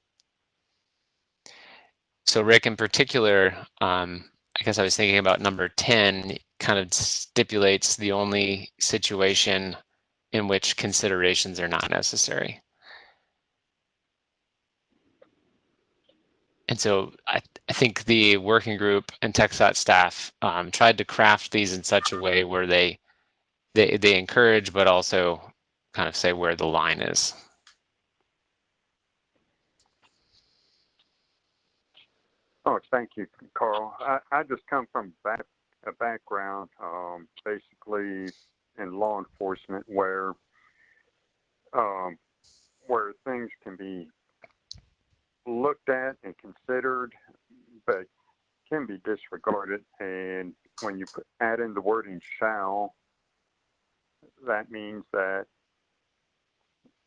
So Rick, in particular, I guess I was thinking about number 10 kind of stipulates the only situation in which considerations are not necessary. And so I think the working group and TxDOT staff tried to craft these in such a way where they encourage, but also kind of say where the line is. Oh, thank you, Carl. I just come from a background, basically in law enforcement, where things can be looked at and considered, but can be disregarded. And when you add in the wording "shall," that means that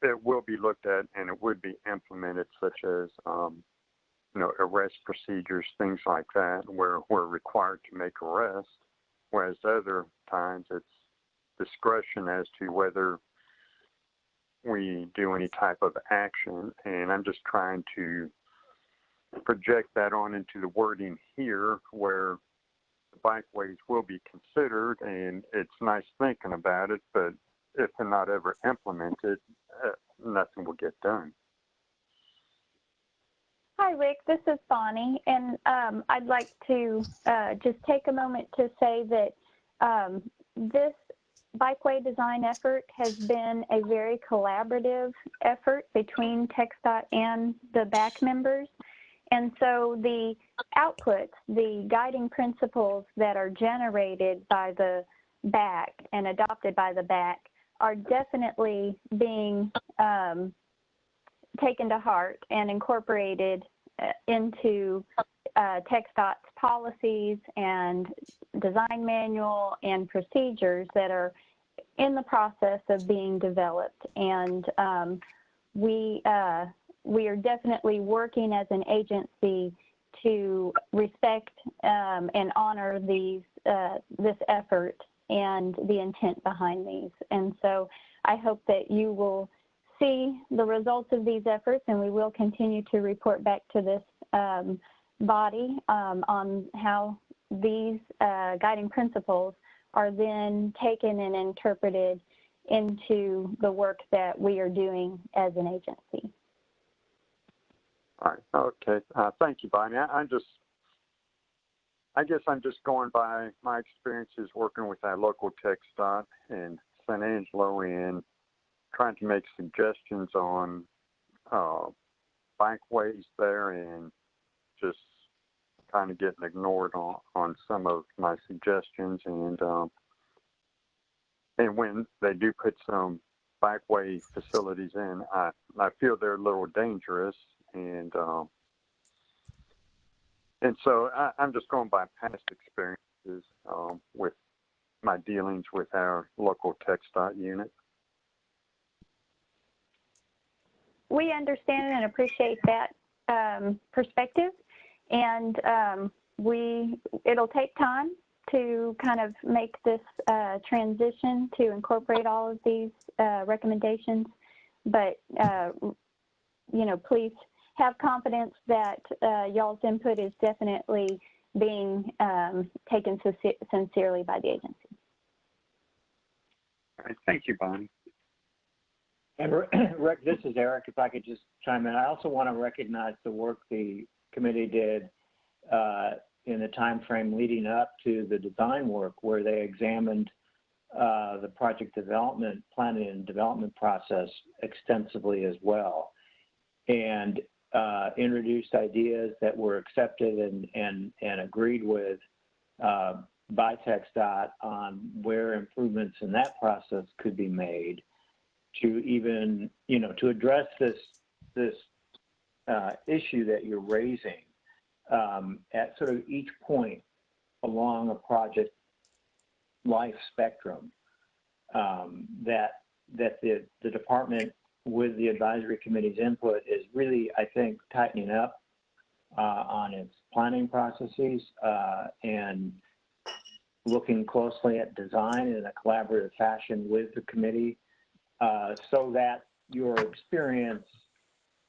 it will be looked at and it would be implemented, such as arrest procedures, things like that, where we're required to make arrests, whereas other times it's discretion as to whether we do any type of action. And I'm just trying to project that on into the wording here, where the bikeways will be considered, and it's nice thinking about it, but if they're not ever implemented, nothing will get done. Hi, Rick. This is Bonnie, and I'd like to just take a moment to say that this bikeway design effort has been a very collaborative effort between TxDOT and the BAC members. And so the outputs, the guiding principles that are generated by the BAC and adopted by the BAC are definitely being taken to heart and incorporated into TxDOT's policies and design manual and procedures that are in the process of being developed. And we are definitely working as an agency to respect and honor this effort and the intent behind these. And so I hope that you will see the results of these efforts, and we will continue to report back to this body on how these guiding principles are then taken and interpreted into the work that we are doing as an agency. All right. Okay. Thank you, Bonnie. I guess I'm just going by my experiences working with our local TxDOT in San Angelo and trying to make suggestions on bikeways there, and just kind of getting ignored on some of my suggestions. And when they do put some bikeway facilities in, I feel they're a little dangerous. And so I'm just going by past experiences with my dealings with our local TxDOT unit. We understand and appreciate that perspective. And it'll take time to kind of make this transition to incorporate all of these recommendations. But, you know, please have confidence that y'all's input is definitely being taken sincerely by the agency. All right, thank you, Bonnie. And Rick, this is Eric. If I could just chime in, I also want to recognize the work the committee did in the time frame leading up to the design work, where they examined the project development, planning and development process extensively as well, and introduced ideas that were accepted and agreed with by TxDOT on where improvements in that process could be made to even, you know, to address this issue that you're raising at sort of each point along a project life spectrum, that the department, with the advisory committee's input, is really, I think, tightening up on its planning processes and looking closely at design in a collaborative fashion with the committee, so that your experience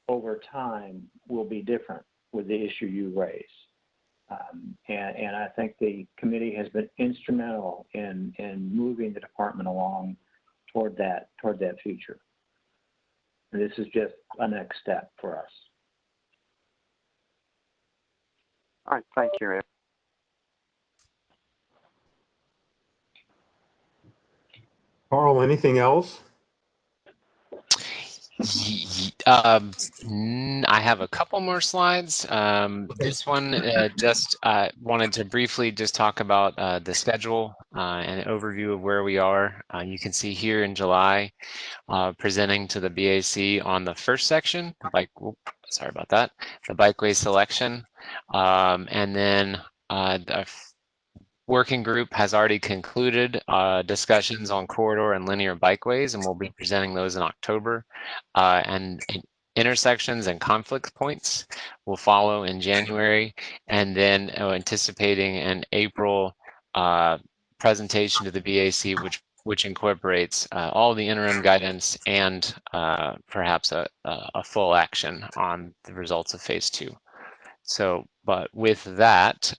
over time will be different with the issue you raise. And I think the committee has been instrumental in moving the department along toward that future. And this is just a next step for us. All right, thank you, Ed. Carl, anything else? I have a couple more slides. This one just wanted to briefly just talk about the schedule and an overview of where we are. You can see here in July, presenting to the BAC on the first section, sorry about that, the Bikeway selection. And then the working group has already concluded discussions on corridor and linear bikeways, and we'll be presenting those in October. And intersections and conflict points will follow in January, and then anticipating an April presentation to the BAC, which incorporates all the interim guidance and perhaps a full action on the results of phase 2. So, but with that,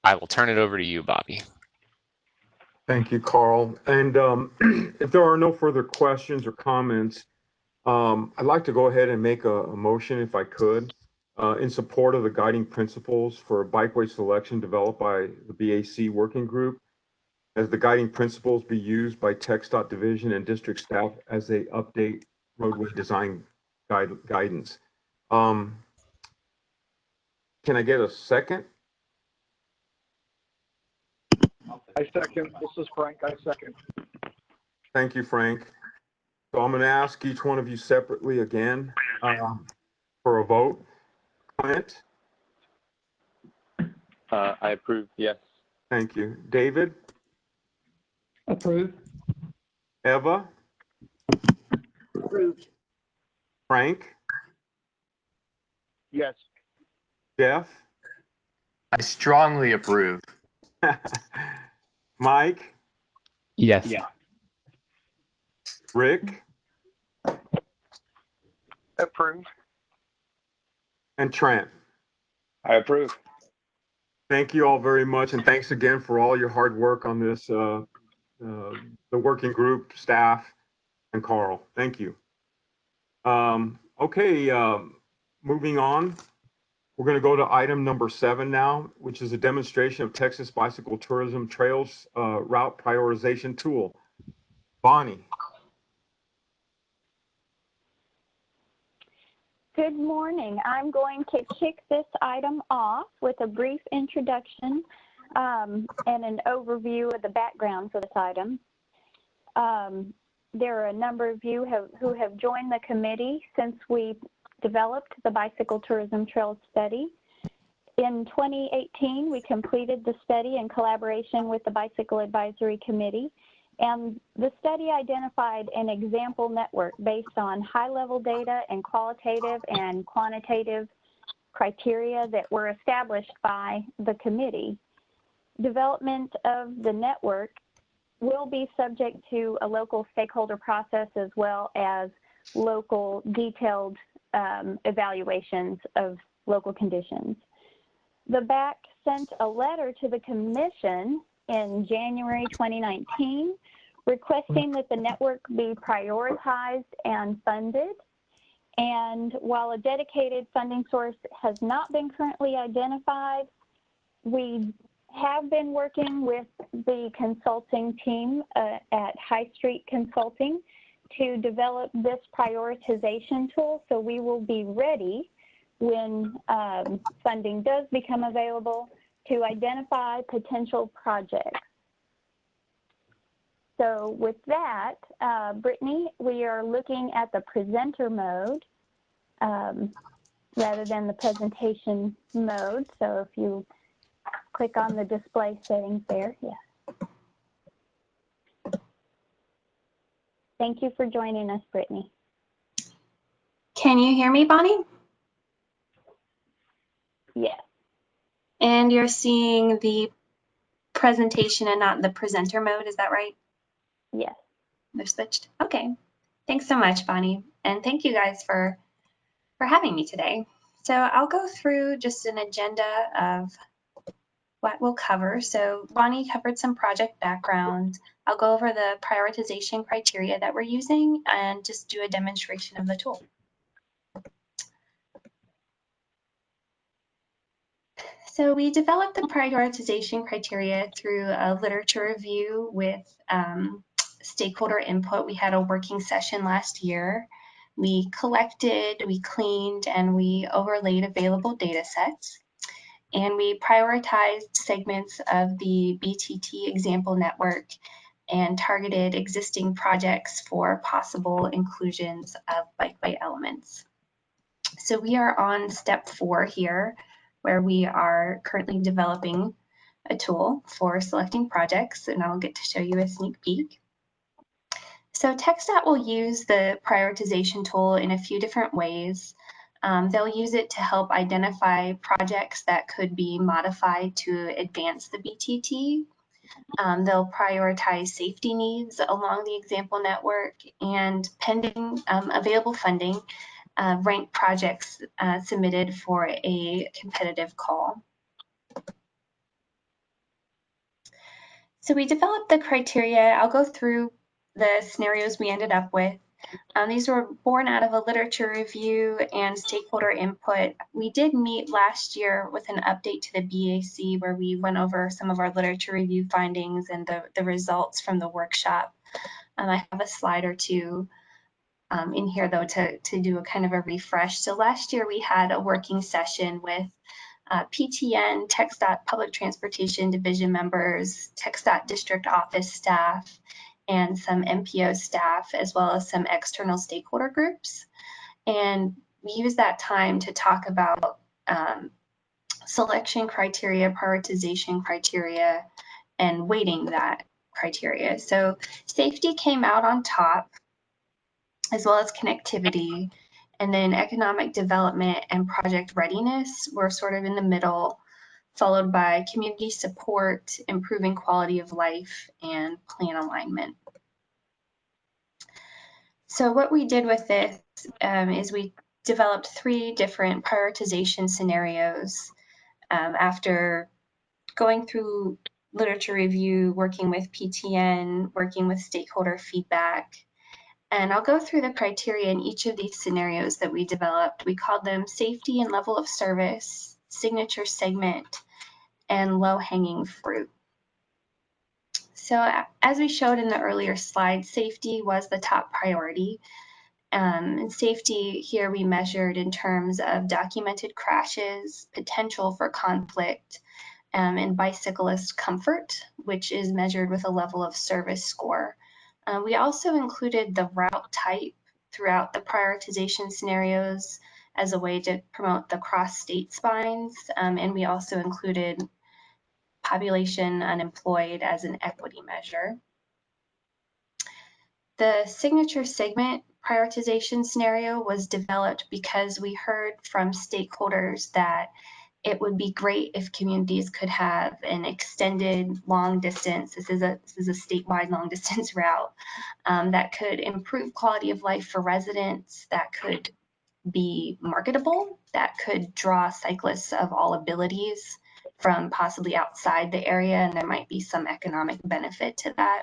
I will turn it over to you, Bobby. Thank you, Carl. And if there are no further questions or comments, I'd like to go ahead and make a motion, if I could, in support of the guiding principles for bikeway selection developed by the BAC working group, as the guiding principles be used by TxDOT division and district staff as they update roadway design guidance. Can I get a second? I second. This is Frank. I second. Thank you, Frank. So I'm going to ask each one of you separately again for a vote. Clint? I approve, yes. Thank you. David? Approved. Eva? Approved. Frank? Yes. Jeff? I strongly approve. Mike? Yes. Yeah. Rick? Approved. And Trent? I approve. Thank you all very much, and thanks again for all your hard work on this, the working group, staff, and Carl. Thank you. Okay, moving on. We're going to go to item number 7 now, which is a demonstration of Texas Bicycle Tourism Trails Route Prioritization Tool. Bonnie. Good morning. I'm going to kick this item off with a brief introduction and an overview of the background for this item. There are a number of you who have joined the committee since we developed the Bicycle Tourism Trails Study. In 2018, we completed the study in collaboration with the Bicycle Advisory Committee, And the study identified an example network based on high-level data and qualitative and quantitative criteria that were established by the committee. Development of the network will be subject to a local stakeholder process as well as local detailed evaluations of local conditions. The BAC sent a letter to the Commission in January 2019 requesting that the network be prioritized and funded. And while a dedicated funding source has not been currently identified, we have been working with the consulting team at High Street Consulting to develop this prioritization tool, so we will be ready when funding does become available to identify potential projects. So with that, Brittany, we are looking at the presenter mode rather than the presentation mode. So if you click on the display settings there, yes. Thank you for joining us, Brittany. Can you hear me, Bonnie? Yes. And you're seeing the presentation and not the presenter mode, is that right? Yes. They're switched. Okay. Thanks so much, Bonnie. And thank you guys for having me today. So I'll go through just an agenda of what we'll cover. So Bonnie covered some project background. I'll go over the prioritization criteria that we're using and just do a demonstration of the tool. So we developed the prioritization criteria through a literature review with stakeholder input. We had a working session last year. We collected, we cleaned, and we overlaid available data sets. And we prioritized segments of the BTT example network and targeted existing projects for possible inclusions of bikeway elements. So we are on step 4 here, where we are currently developing a tool for selecting projects, and I'll get to show you a sneak peek. So TxDOT will use the prioritization tool in a few different ways. They'll use it to help identify projects that could be modified to advance the BTT. They'll prioritize safety needs along the example network, and pending available funding, rank projects submitted for a competitive call. So we developed the criteria. I'll go through the scenarios we ended up with. These were born out of a literature review and stakeholder input. We did meet last year with an update to the BAC where we went over some of our literature review findings and the results from the workshop. I have a slide or two in here though to do a kind of a refresh. So last year we had a working session with PTN, TxDOT Public Transportation Division members, TxDOT District Office staff, and some MPO staff, as well as some external stakeholder groups. And we used that time to talk about selection criteria, prioritization criteria, and weighting that criteria. So safety came out on top, as well as connectivity, and then economic development and project readiness were sort of in the middle, followed by community support, improving quality of life, and plan alignment. So what we did with this is we developed 3 different prioritization scenarios after going through literature review, working with PTN, working with stakeholder feedback. And I'll go through the criteria in each of these scenarios that we developed. We called them safety and level of service, signature segment, and low-hanging fruit. So as we showed in the earlier slide, safety was the top priority. And safety here we measured in terms of documented crashes, potential for conflict, and bicyclist comfort, which is measured with a level of service score. We also included the route type throughout the prioritization scenarios as a way to promote the cross-state spines, and we also included population unemployed as an equity measure. The signature segment prioritization scenario was developed because we heard from stakeholders that it would be great if communities could have an extended long distance. This is a statewide long distance route that could improve quality of life for residents, that could be marketable, that could draw cyclists of all abilities from possibly outside the area, and there might be some economic benefit to that.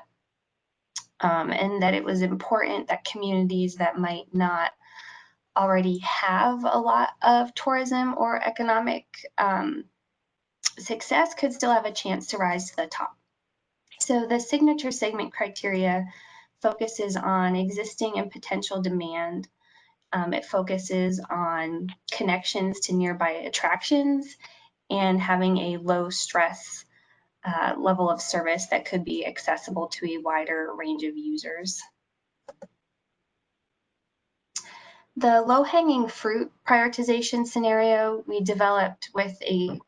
And that it was important that communities that might not already have a lot of tourism or economic success could still have a chance to rise to the top. So the signature segment criteria focuses on existing and potential demand. It focuses on connections to nearby attractions and having a low stress level of service that could be accessible to a wider range of users. The low-hanging fruit prioritization scenario we developed with a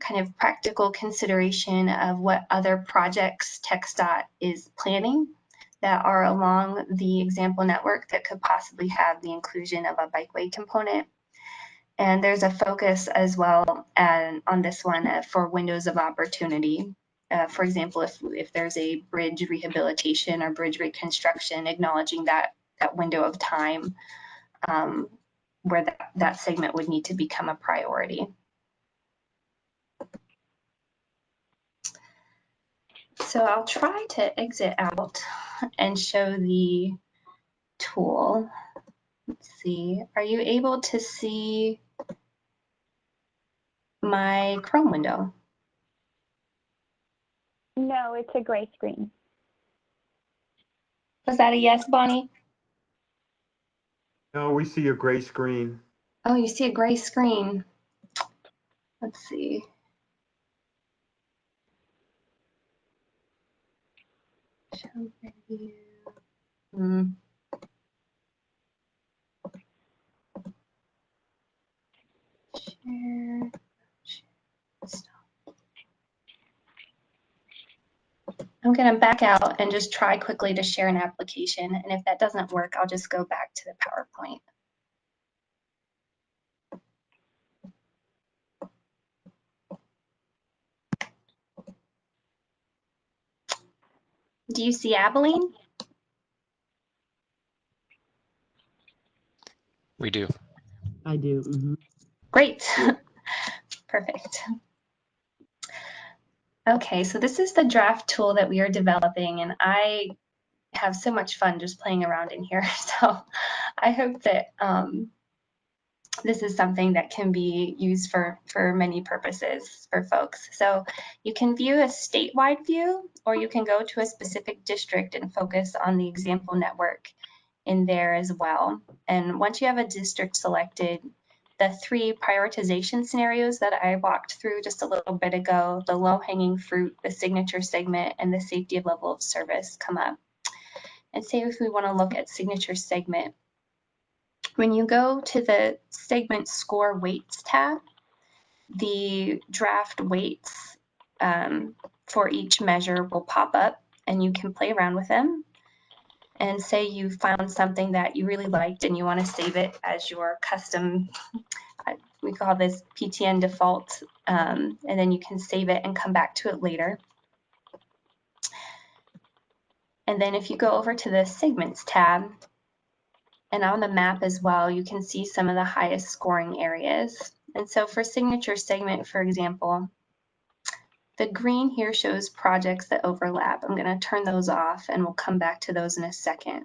kind of practical consideration of what other projects TxDOT is planning that are along the example network that could possibly have the inclusion of a bikeway component. And there's a focus as well on this one for windows of opportunity. For example, if there's a bridge rehabilitation or bridge reconstruction, acknowledging that window of time where that segment would need to become a priority. So I'll try to exit out and show the tool. Let's see, are you able to see my Chrome window? No, it's a gray screen. Was that a yes, Bonnie? No, we see a gray screen. Oh, you see a gray screen. Let's see. Show preview. Share. Stop. I'm going to back out and just try quickly to share an application. And if that doesn't work, I'll just go back to the PowerPoint. Do you see Abilene? We do. I do. Mm-hmm. Great. Perfect. Okay, so this is the draft tool that we are developing, and I have so much fun just playing around in here. So I hope that this is something that can be used for many purposes for folks. So you can view a statewide view, or you can go to a specific district and focus on the example network in there as well. And once you have a district selected, the 3 prioritization scenarios that I walked through just a little bit ago, the low-hanging fruit, the signature segment, and the safety of level of service come up. And say if we want to look at signature segment, when you go to the segment score weights tab, the draft weights for each measure will pop up, and you can play around with them. And say you found something that you really liked and you want to save it as your custom, we call this PTN default, and then you can save it and come back to it later. And then if you go over to the segments tab, and on the map as well, you can see some of the highest scoring areas. And so for signature segment, for example, the green here shows projects that overlap. I'm going to turn those off and we'll come back to those in a second.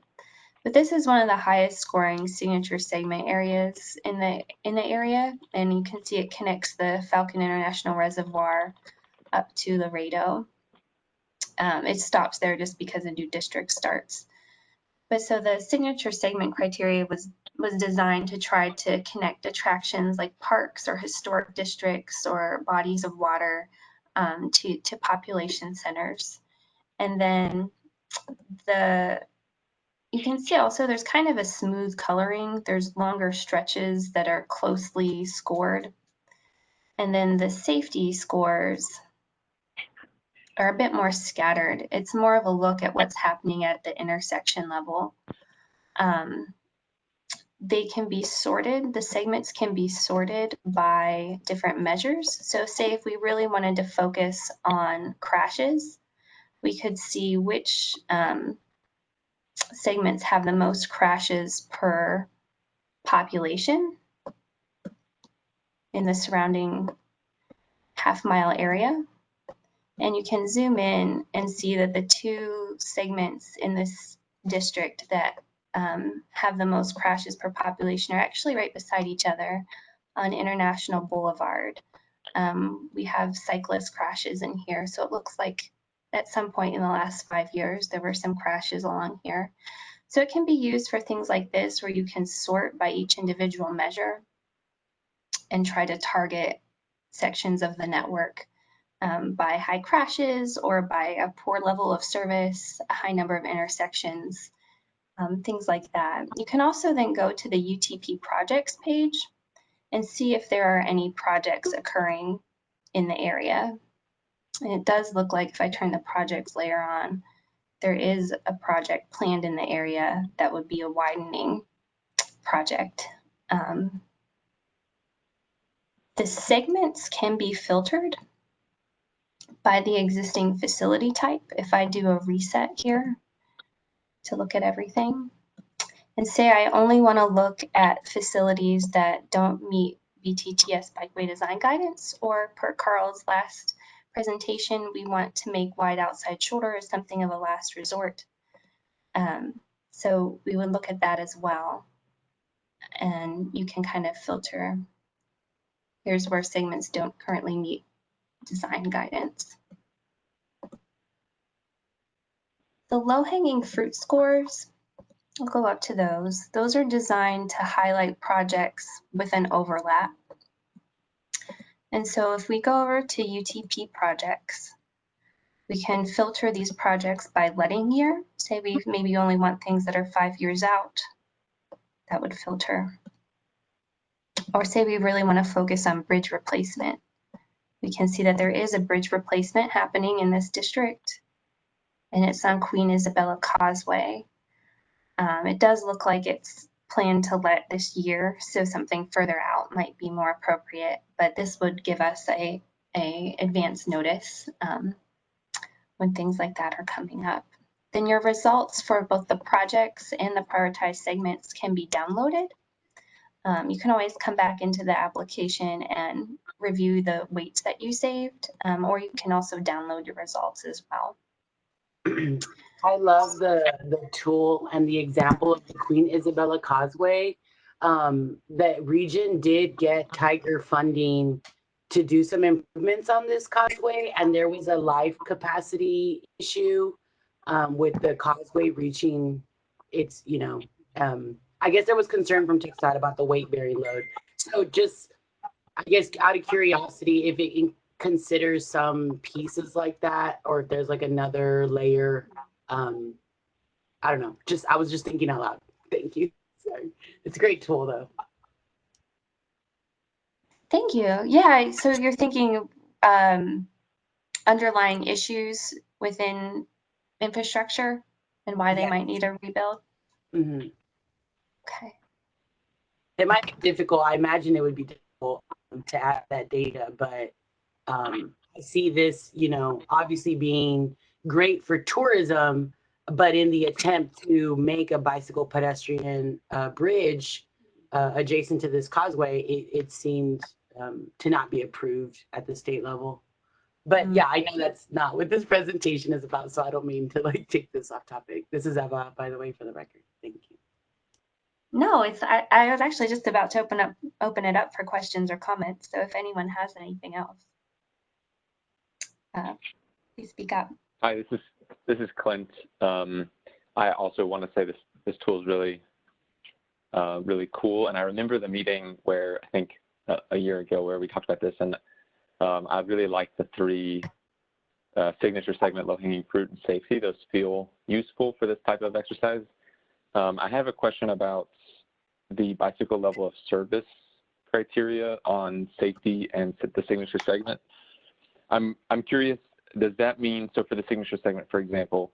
But this is one of the highest scoring signature segment areas in the area, and you can see it connects the Falcon International Reservoir up to Laredo. It stops there just because a new district starts. But so the signature segment criteria was designed to try to connect attractions like parks or historic districts or bodies of water to population centers. And then you can see also there's kind of a smooth coloring. There's longer stretches that are closely scored. And then the safety scores are a bit more scattered. It's more of a look at what's happening at the intersection level. They can be sorted, the segments can be sorted by different measures. So say if we really wanted to focus on crashes, we could see which segments have the most crashes per population in the surrounding half-mile area. And you can zoom in and see that the two segments in this district that have the most crashes per population are actually right beside each other on International Boulevard. We have cyclist crashes in here, so it looks like at some point in the last 5 years there were some crashes along here. So it can be used for things like this where you can sort by each individual measure and try to target sections of the network by high crashes or by a poor level of service, a high number of intersections, things like that. You can also then go to the UTP projects page and see if there are any projects occurring in the area. And it does look like if I turn the projects layer on, there is a project planned in the area that would be a widening project. The segments can be filtered by the existing facility type. If I do a reset here to look at everything and say I only want to look at facilities that don't meet BTTS Bikeway design guidance, or per Carl's last presentation, we want to make wide outside shoulder as something of a last resort. So we would look at that as well. And you can kind of filter. Here's where segments don't currently meet design guidance. The low-hanging fruit scores, I'll go up to those. Those are designed to highlight projects with an overlap. And so if we go over to UTP projects, we can filter these projects by letting year. Say we maybe only want things that are 5 years out. That would filter. Or say we really want to focus on bridge replacement. We can see that there is a bridge replacement happening in this district, and it's on Queen Isabella Causeway. It does look like it's planned to let this year, so something further out might be more appropriate, but this would give us a advance notice when things like that are coming up. Then your results for both the projects and the prioritized segments can be downloaded. You can always come back into the application and review the weights that you saved, or you can also download your results as well. I love the tool and the example of the Queen Isabella Causeway. That region did get Tiger funding to do some improvements on this causeway, and there was a life capacity issue with the causeway reaching its, I guess there was concern from TxDOT about the weight bearing load. So just, I guess out of curiosity, if it considers some pieces like that, or if there's like another layer, I don't know, I was just thinking out loud. Thank you. Sorry. It's a great tool though. Thank you. Yeah, so you're thinking underlying issues within infrastructure and why they might need a rebuild? Mm-hmm. Okay. It might be difficult. I imagine it would be difficult to add that data, but I see this, obviously being great for tourism, but in the attempt to make a bicycle pedestrian bridge adjacent to this causeway, it seemed to not be approved at the state level. But yeah, I know that's not what this presentation is about, so I don't mean to take this off topic. This is Eva, by the way, for the record. Thank you. No, I was actually just about to open it up for questions or comments. So if anyone has anything else, please speak up. Hi, this is Clint. I also want to say this tool is really really cool, and I remember the meeting where I think a year ago where we talked about this, and I really like the 3 signature segment, low-hanging fruit and safety. Those feel useful for this type of exercise. I have a question about the bicycle level of service criteria on safety and the signature segment. I'm curious, does that mean, so for the signature segment, for example,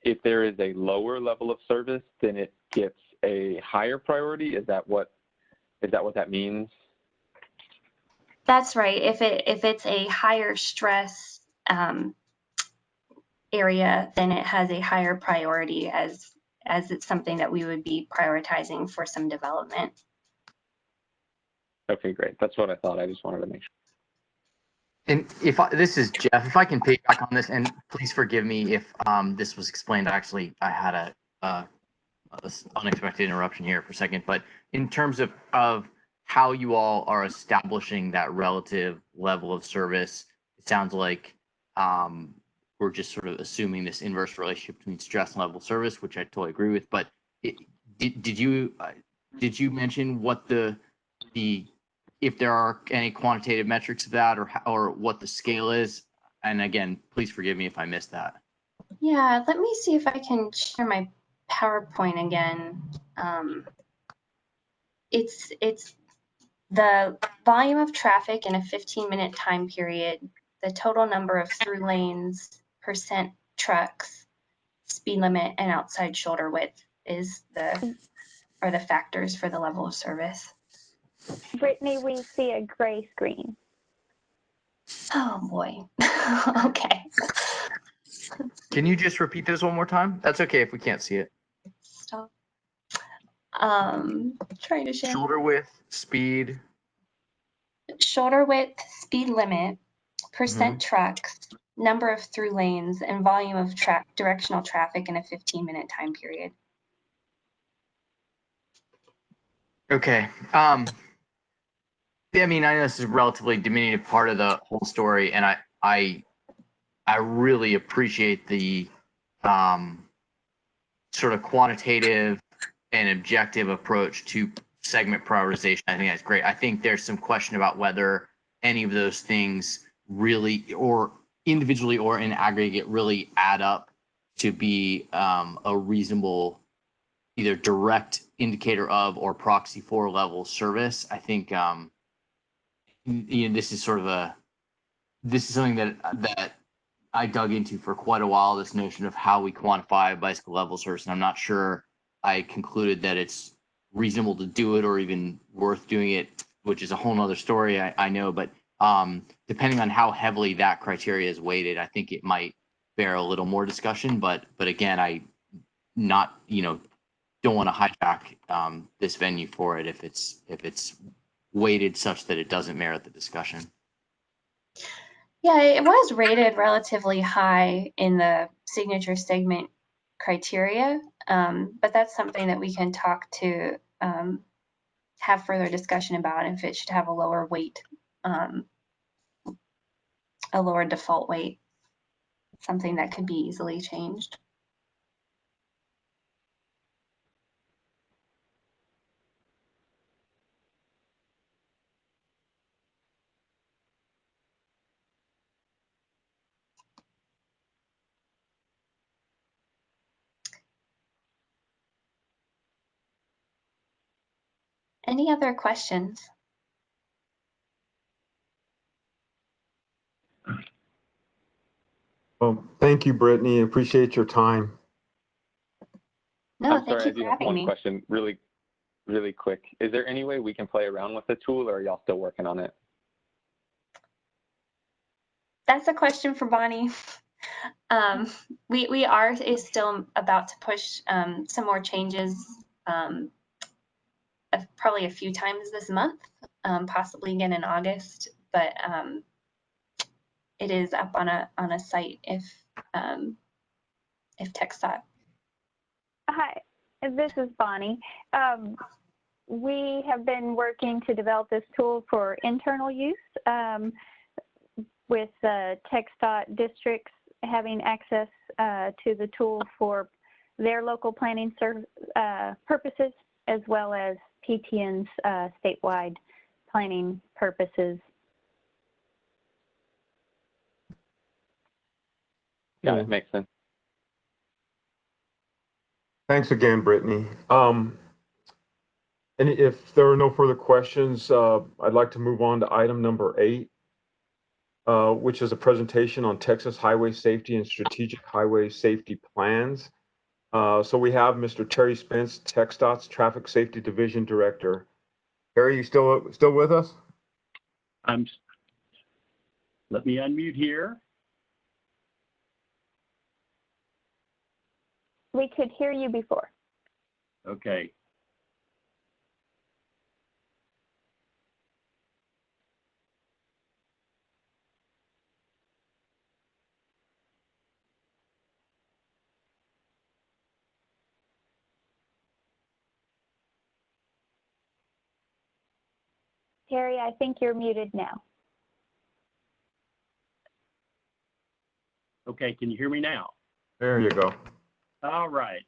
if there is a lower level of service, then it gets a higher priority? Is that what that means? That's right. If it's a higher stress area, then it has a higher priority as it's something that we would be prioritizing for some development. Okay, great. That's what I thought. I just wanted to make sure. And this is Jeff, if I can piggyback on this, and please forgive me if this was explained. Actually, I had a unexpected interruption here for a second, but in terms of how you all are establishing that relative level of service, it sounds like we're just sort of assuming this inverse relationship between stress and level of service, which I totally agree with. But did you mention what the if there are any quantitative metrics of that, or what the scale is? And again, please forgive me if I missed that. Yeah, let me see if I can share my PowerPoint again. It's the volume of traffic in a 15-minute time period, the total number of through lanes, percent trucks, speed limit, and outside shoulder width are the factors for the level of service. Brittany, we see a gray screen. Oh boy. Okay. Can you just repeat this one more time? That's okay if we can't see it. Stop. Trying to share. Shoulder width, speed. Shoulder width, speed limit, percent trucks, number of through lanes, and volume of directional traffic in a 15-minute time period. Okay. I mean, I know this is a relatively diminutive part of the whole story, and I really appreciate the sort of quantitative and objective approach to segment prioritization. I think that's great. I think there's some question about whether any of those things really, or individually or in aggregate, really add up to be a reasonable either direct indicator of or proxy for level of service. I think this is something that I dug into for quite a while, this notion of how we quantify bicycle level service, and I'm not sure I concluded that it's reasonable to do it or even worth doing it, which is a whole nother story, I know, but depending on how heavily that criteria is weighted, I think it might bear a little more discussion, but again, I don't want to hijack this venue for it if it's weighted such that it doesn't merit the discussion. Yeah, it was rated relatively high in the signature segment criteria, but that's something that we can talk to have further discussion about if it should have a lower weight, a lower default weight, something that could be easily changed. Any other questions? Well, thank you, Brittany. Appreciate your time. No, I'm thank sorry, you I do for have having one me. question, really quick. Is there any way we can play around with the tool, or are y'all still working on it? That's a question for Bonnie. We are still about to push some more changes, probably a few times this month, possibly again in August. But it is up on a site if TxDOT. Hi, this is Bonnie. We have been working to develop this tool for internal use with TxDOT districts having access to the tool for their local planning purposes, as well as PTN's statewide planning purposes. Yeah, it makes sense. Thanks again, Brittany. And if there are no further questions, I'd like to move on to item number 8. which is a presentation on Texas highway safety and strategic highway safety plans. So we have Mr. Terry Spence, TxDOT's Traffic Safety Division Director. Terry, you still with us? Let me unmute here. We could hear you before. Okay. Terry, I think you're muted now. Okay, can you hear me now? There you go. All right.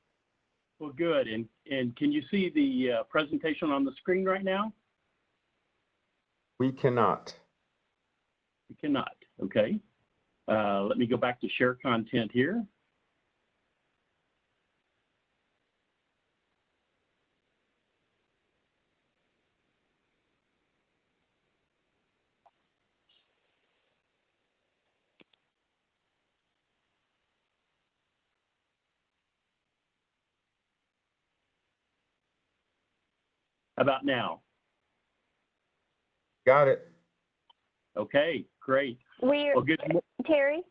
Well, good. And can you see the presentation on the screen right now? We cannot. We cannot. Okay. Let me go back to share content here. How about now? Got it. Okay, great. Well, good. Terry?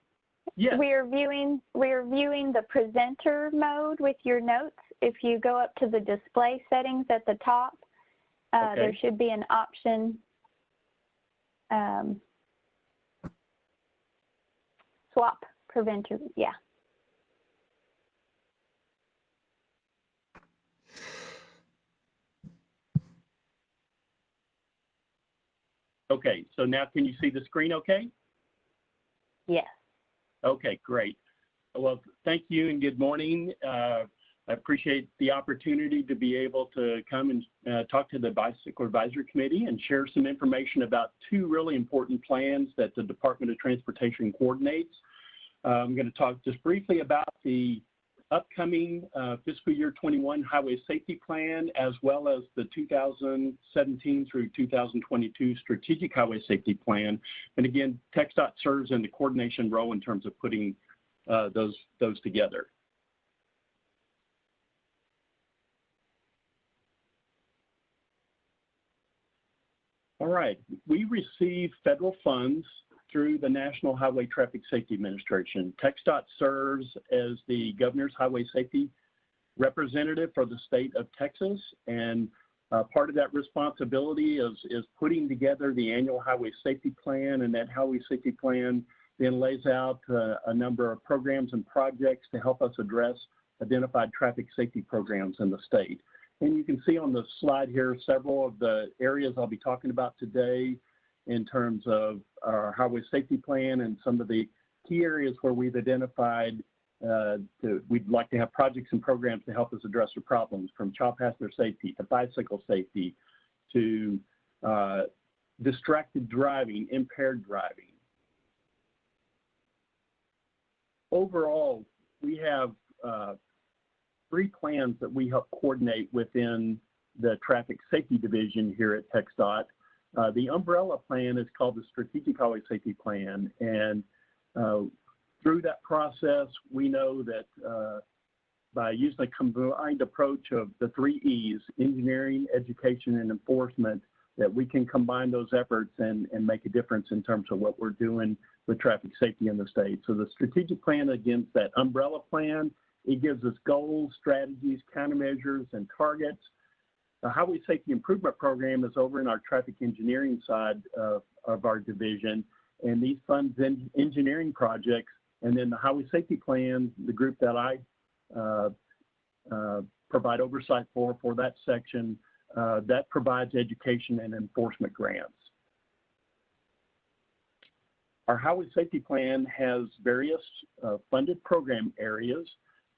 Yes. We're viewing the presenter mode with your notes. If you go up to the display settings at the top, there should be an option, swap presenter, yeah. Okay, so now can you see the screen okay? Yes. Okay, great. Well, thank you and good morning. I appreciate the opportunity to be able to come and talk to the Bicycle Advisory Committee and share some information about two really important plans that the Department of Transportation coordinates. I'm going to talk just briefly about the upcoming fiscal year 21 highway safety plan, as well as the 2017 through 2022 strategic highway safety plan. And again, TxDOT serves in the coordination role in terms of putting those together. All right, we receive federal funds through the National Highway Traffic Safety Administration. TxDOT serves as the governor's highway safety representative for the state of Texas, and part of that responsibility is putting together the annual highway safety plan, and that highway safety plan then lays out a number of programs and projects to help us address identified traffic safety programs in the state. And you can see on the slide here several of the areas I'll be talking about today in terms of our highway safety plan and some of the key areas where we've identified we'd like to have projects and programs to help us address the problems, from child passenger safety to bicycle safety to distracted driving, impaired driving. Overall, we have 3 plans that we help coordinate within the Traffic Safety Division here at TxDOT. The umbrella plan is called the Strategic Highway Safety Plan, and through that process, we know that by using a combined approach of the 3 E's, engineering, education, and enforcement, that we can combine those efforts and make a difference in terms of what we're doing with traffic safety in the state. So the strategic plan, against that umbrella plan, it gives us goals, strategies, countermeasures, and targets. The Highway Safety Improvement Program is over in our traffic engineering side of our division, and these funds engineering projects. And then the Highway Safety Plan, the group that I provide oversight for that section, that provides education and enforcement grants. Our Highway Safety Plan has various funded program areas.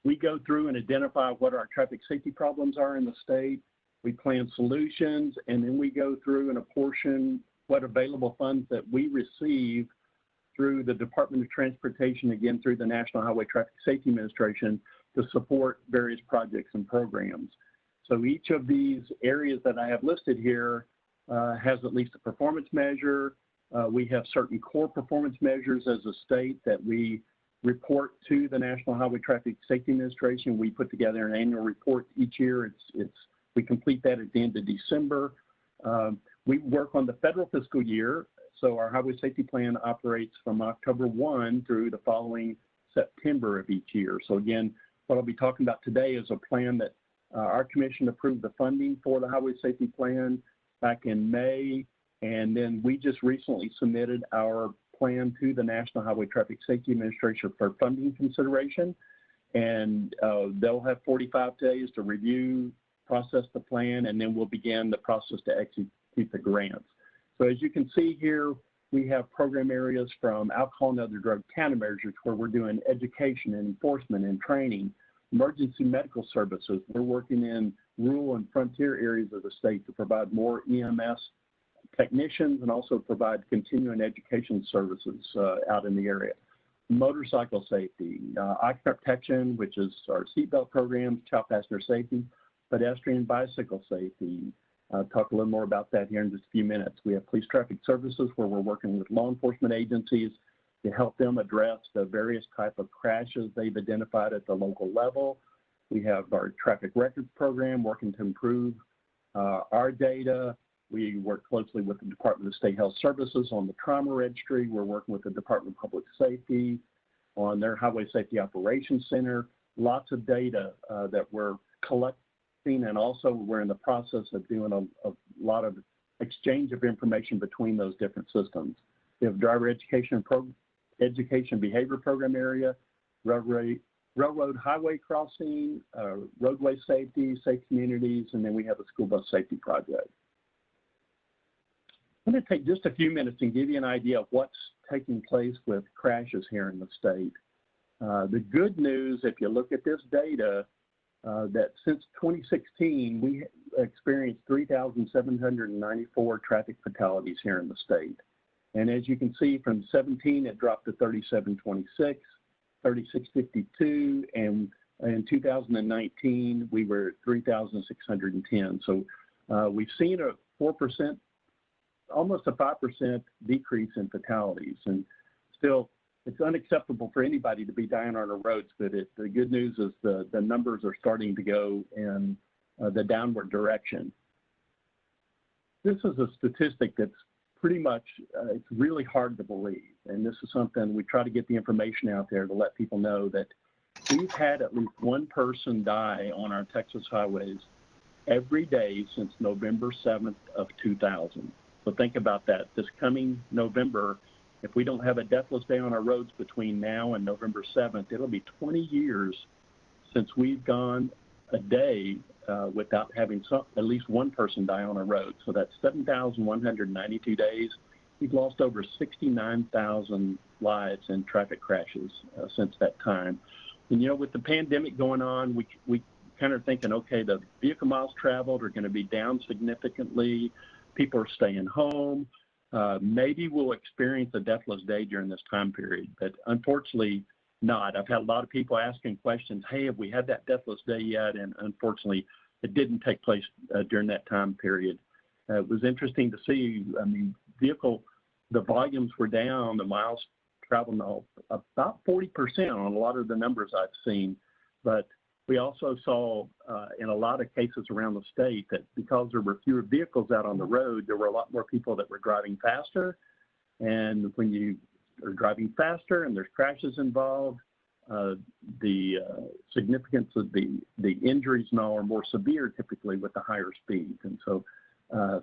We go through and identify what our traffic safety problems are in the state. We plan solutions, and then we go through and apportion what available funds that we receive through the Department of Transportation, again, through the National Highway Traffic Safety Administration, to support various projects and programs. So each of these areas that I have listed here has at least a performance measure, We have certain core performance measures as a state that we report to the National Highway Traffic Safety Administration. We put together an annual report each year. We complete that at the end of December. We work on the federal fiscal year, so our highway safety plan operates from October 1 through the following September of each year. So again, what I'll be talking about today is a plan that our commission approved the funding for the highway safety plan back in May, and then we just recently submitted our plan to the National Highway Traffic Safety Administration for funding consideration, and they'll have 45 days to review, process the plan, and then we'll begin the process to execute the grants. So as you can see here, we have program areas from alcohol and other drug countermeasures where we're doing education and enforcement and training, emergency medical services. We're working in rural and frontier areas of the state to provide more EMS technicians and also provide continuing education services out in the area. Motorcycle safety, occupant protection, which is our seatbelt programs, child passenger safety, pedestrian bicycle safety. I'll talk a little more about that here in just a few minutes. We have police traffic services where we're working with law enforcement agencies to help them address the various type of crashes they've identified at the local level. We have our traffic records program working to improve our data. We work closely with the Department of State Health Services on the trauma registry. We're working with the Department of Public Safety on their Highway Safety Operations Center. Lots of data that we're collecting, and also we're in the process of doing a lot of exchange of information between those different systems. We have driver education behavior program area, railroad highway crossing, roadway safety, safe communities, and then we have a school bus safety project. I'm going to take just a few minutes and give you an idea of what's taking place with crashes here in the state. The good news, if you look at this data, that since 2016, we experienced 3,794 traffic fatalities here in the state. And as you can see, from 17, it dropped to 3,726, 3,652, and in 2019, we were at 3,610. So we've seen a 4%, almost a 5% decrease in fatalities. And still, it's unacceptable for anybody to be dying on our roads, but the good news is the numbers are starting to go in the downward direction. This is a statistic that's pretty much, it's really hard to believe. And this is something we try to get the information out there to let people know that we've had at least one person die on our Texas highways every day since November 7th of 2000. So think about that. This coming November, if we don't have a deathless day on our roads between now and November 7th, it'll be 20 years since we've gone a day without having at least one person die on a road. So that's 7,192 days. We've lost over 69,000 lives in traffic crashes since that time. And, you know, with the pandemic going on, we kind of thinking, okay, the vehicle miles traveled are going to be down significantly. People are staying home. Maybe we'll experience a deathless day during this time period, but unfortunately not. I've had a lot of people asking questions, hey, have we had that deathless day yet? And unfortunately, it didn't take place during that time period. It was interesting to see, I mean, the volumes were down, the miles traveled about 40% on a lot of the numbers I've seen, but we also saw in a lot of cases around the state that because there were fewer vehicles out on the road, there were a lot more people that were driving faster. And when you are driving faster and there's crashes involved, the significance of the injuries and all are more severe typically with the higher speeds. And so,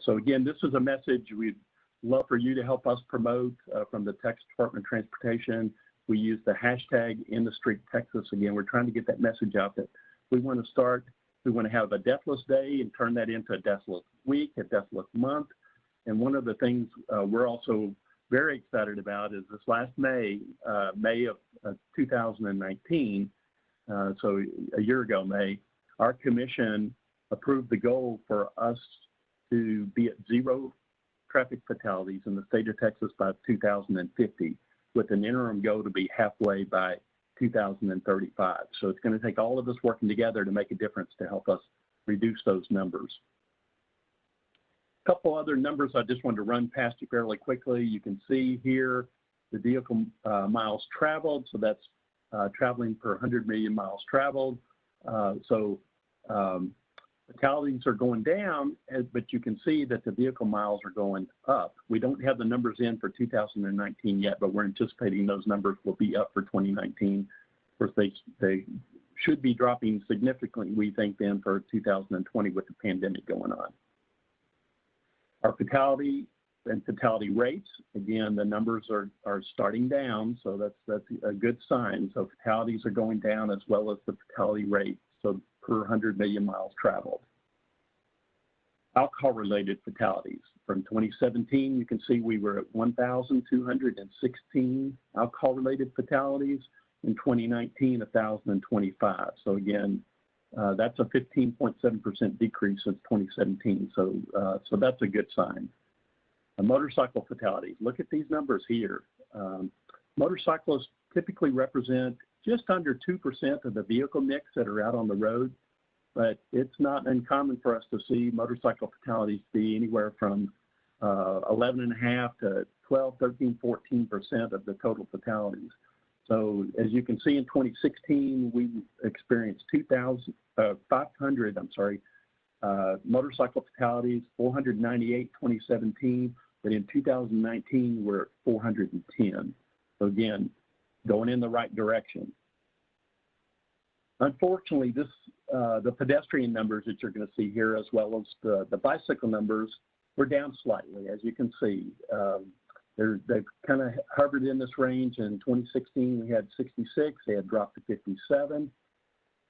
so again, this is a message we'd love for you to help us promote from the Texas Department of Transportation. We use the hashtag In the Street Texas. Again, we're trying to get that message out that we want to have a deathless day and turn that into a deathless week, a deathless month. And one of the things we're also very excited about is this last May of 2019, so a year ago May, our commission approved the goal for us to be at 0 traffic fatalities in the state of Texas by 2050, with an interim goal to be halfway by 2035. So it's going to take all of us working together to make a difference to help us reduce those numbers. couple other numbers I just wanted to run past you fairly quickly. You can see here the vehicle miles traveled, so that's traveling per 100 million miles traveled. Fatalities are going down, but you can see that the vehicle miles are going up. We don't have the numbers in for 2019 yet, but we're anticipating those numbers will be up for 2019. Of course, they should be dropping significantly, we think, then for 2020 with the pandemic going on. Our fatality and fatality rates, again, the numbers are starting down, so that's a good sign. So fatalities are going down as well as the fatality rate, so per 100 million miles traveled. Alcohol-related fatalities. From 2017, you can see we were at 1,216 alcohol-related fatalities. In 2019, 1,025. So again, that's a 15.7% decrease since 2017. So that's a good sign. Motorcycle fatalities. Look at these numbers here. Motorcyclists typically represent just under 2% of the vehicle mix that are out on the road, but it's not uncommon for us to see motorcycle fatalities be anywhere from 11.5 to 12, 13, 14% of the total fatalities. So as you can see in 2016, we experienced 500 motorcycle fatalities, 498 2017, but in 2019, we're at 410. So again, going in the right direction. Unfortunately, the pedestrian numbers that you're going to see here, as well as the bicycle numbers, were down slightly, as you can see. They've kind of hovered in this range. In 2016, we had 66. They had dropped to 57.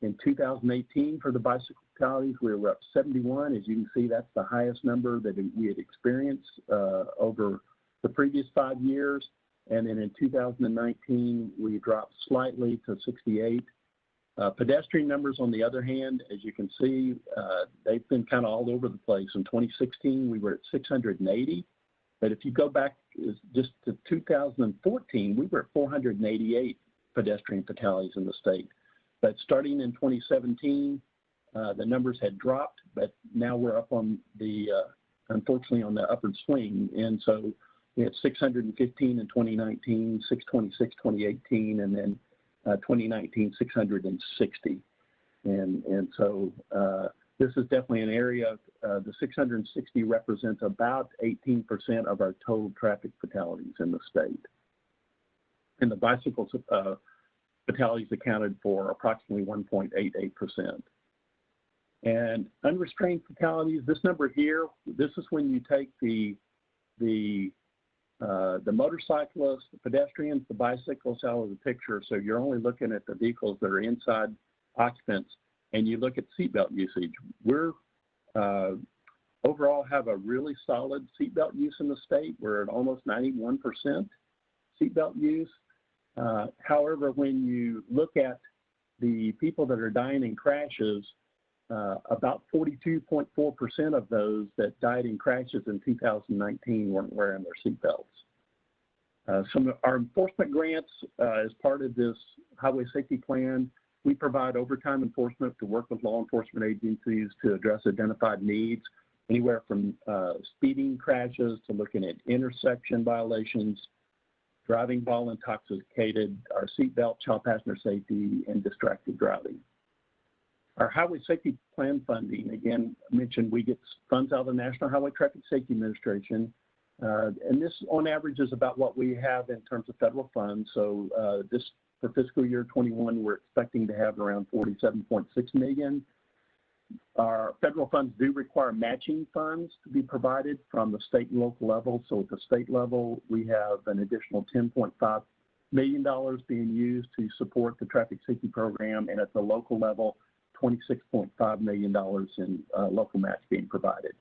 In 2018, for the bicycle fatalities, we were up 71. As you can see, that's the highest number that we had experienced over the previous 5 years. And then in 2019, we dropped slightly to 68. Pedestrian numbers, on the other hand, as you can see, they've been kind of all over the place. In 2016, we were at 680. But if you go back just to 2014, we were at 488 pedestrian fatalities in the state. But starting in 2017, the numbers had dropped, but now we're up on the, unfortunately, on the upward swing. And so we had 615 in 2019, 626 2018, and then 2019, 660. And so this is definitely an area, the 660 represents about 18% of our total traffic fatalities in the state. And the bicycle fatalities accounted for approximately 1.88%. And unrestrained fatalities, this number here, this is when you take the motorcyclists, the pedestrians, the bicycles out of the picture. So you're only looking at the vehicles that are inside occupants, and you look at seatbelt usage. We're overall have a really solid seatbelt use in the state. We're at almost 91% seatbelt use. However, when you look at the people that are dying in crashes, about 42.4% of those that died in crashes in 2019 weren't wearing their seatbelts. Some of our enforcement grants, as part of this highway safety plan, we provide overtime enforcement to work with law enforcement agencies to address identified needs, anywhere from speeding crashes to looking at intersection violations, driving while intoxicated, our seatbelt, child passenger safety, and distracted driving. Our highway safety plan funding, again, I mentioned we get funds out of the National Highway Traffic Safety Administration, and this on average is about what we have in terms of federal funds. So this for fiscal year 21, we're expecting to have around $47.6 million. Our federal funds do require matching funds to be provided from the state and local level. So at the state level, we have an additional $10.5 million being used to support the traffic safety program, and at the local level, $26.5 million in local match being provided.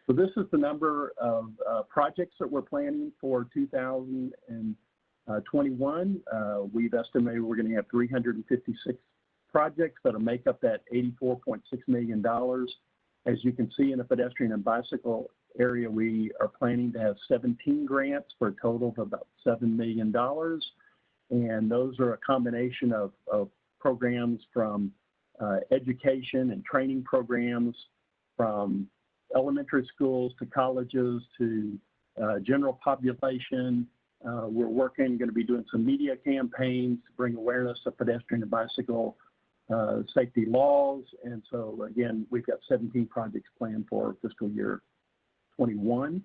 So this is the number of projects that we're planning for 2021. We've estimated we're going to have 356 projects that'll make up that $84.6 million. As you can see in the pedestrian and bicycle area, we are planning to have 17 grants for a total of about $7 million. And those are a combination of programs from education and training programs, from elementary schools to colleges to general population. We're going to be doing some media campaigns to bring awareness of pedestrian and bicycle safety laws. And so again, we've got 17 projects planned for fiscal year 21.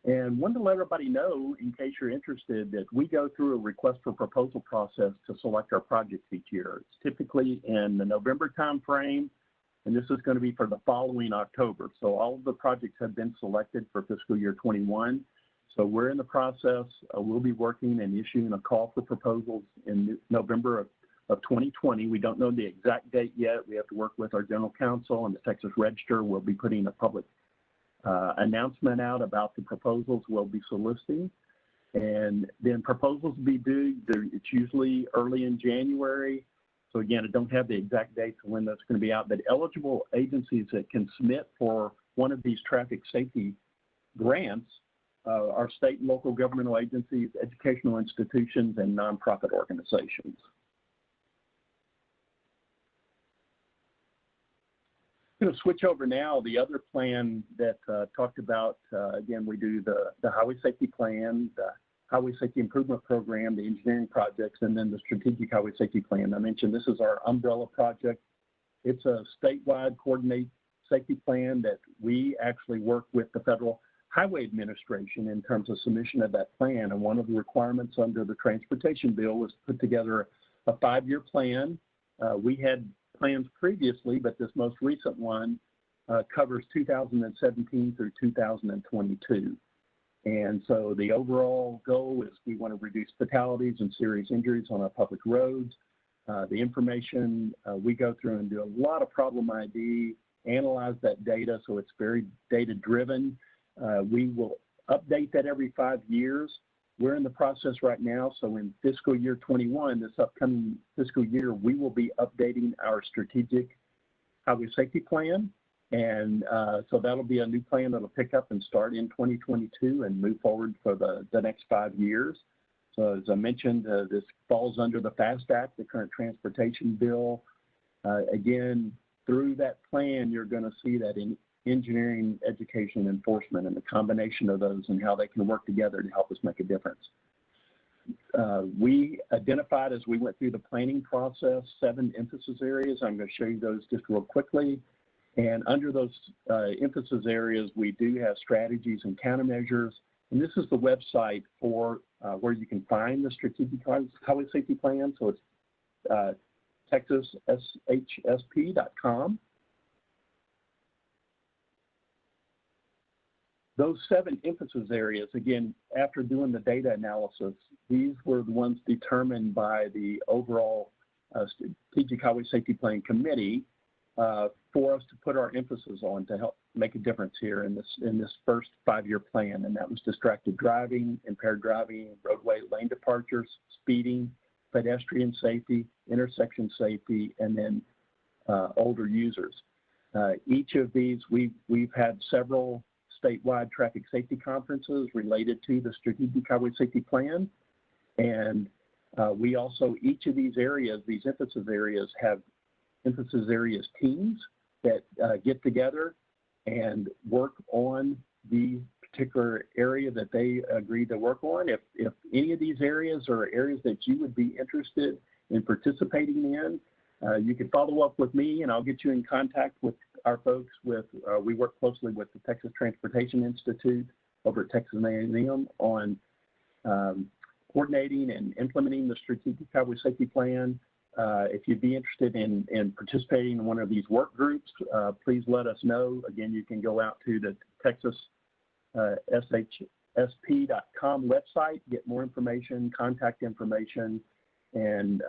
And wanted to let everybody know, in case you're interested, that we go through a request for proposal process to select our projects each year. It's typically in the November timeframe, and this is going to be for the following October. So all of the projects have been selected for fiscal year 21. So we're in the process. We'll be working and issuing a call for proposals in November of 2020. We don't know the exact date yet. We have to work with our general counsel and the Texas Register. We'll be putting a public announcement out about the proposals we'll be soliciting. And then proposals will be due, it's usually early in January. So again, I don't have the exact dates of when that's going to be out, but eligible agencies that can submit for one of these traffic safety grants are state and local governmental agencies, educational institutions, and nonprofit organizations. I'm going to switch over now. The other plan that talked about, again, we do the highway safety plan, the highway safety improvement program, the engineering projects, and then the strategic highway safety plan. I mentioned this is our umbrella project. It's a statewide coordinated safety plan that we actually work with the Federal Highway Administration in terms of submission of that plan. And one of the requirements under the transportation bill was to put together a 5-year plan. We had plans previously, but this most recent one covers 2017 through 2022. And so the overall goal is we want to reduce fatalities and serious injuries on our public roads. The information, we go through and do a lot of problem ID, analyze that data, so it's very data-driven. We will update that every 5 years. We're in the process right now, so in fiscal year 21, this upcoming fiscal year, we will be updating our strategic highway safety plan. And so that'll be a new plan that'll pick up and start in 2022 and move forward for the next 5 years. So as I mentioned, this falls under the FAST Act, the current transportation bill. Again, through that plan, you're going to see that in engineering, education, enforcement, and the combination of those and how they can work together to help us make a difference. We identified as we went through the planning process 7 emphasis areas. I'm going to show you those just real quickly. And under those emphasis areas, we do have strategies and countermeasures. And this is the website for where you can find the strategic highway safety plan. So it's TexasSHSP.com. Those 7 emphasis areas, again, after doing the data analysis, these were the ones determined by the overall Strategic Highway Safety Plan Committee for us to put our emphasis on to help make a difference here in this first 5-year plan. And that was distracted driving, impaired driving, roadway lane departures, speeding, pedestrian safety, intersection safety, and then older users. Each of these, we've had several statewide traffic safety conferences related to the Strategic Highway Safety Plan. And we also, each of these areas, these emphasis areas, have emphasis areas teams that get together and work on the particular area that they agree to work on. If any of these areas are areas that you would be interested in participating in, you can follow up with me and I'll get you in contact with our folks we work closely with the Texas Transportation Institute over at Texas A&M on coordinating and implementing the Strategic Highway Safety Plan. If you'd be interested in participating in one of these work groups, please let us know. Again, you can go out to the TexasSHSP.com website, get more information, contact information, and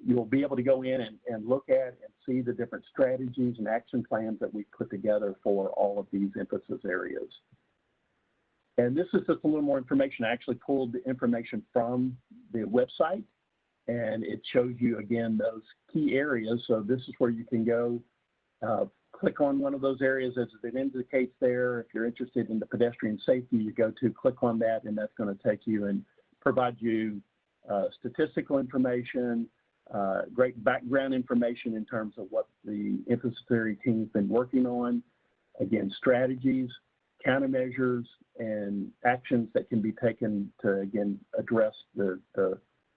you'll be able to go in and look at and see the different strategies and action plans that we put together for all of these emphasis areas. And this is just a little more information. I actually pulled the information from the website, and it shows you, again, those key areas. So this is where you can go, click on one of those areas as it indicates there. If you're interested in the pedestrian safety, you go to click on that, and that's going to take you and provide you statistical information, great background information in terms of what the emphasis area team has been working on. again, strategies, countermeasures, and actions that can be taken to, again, address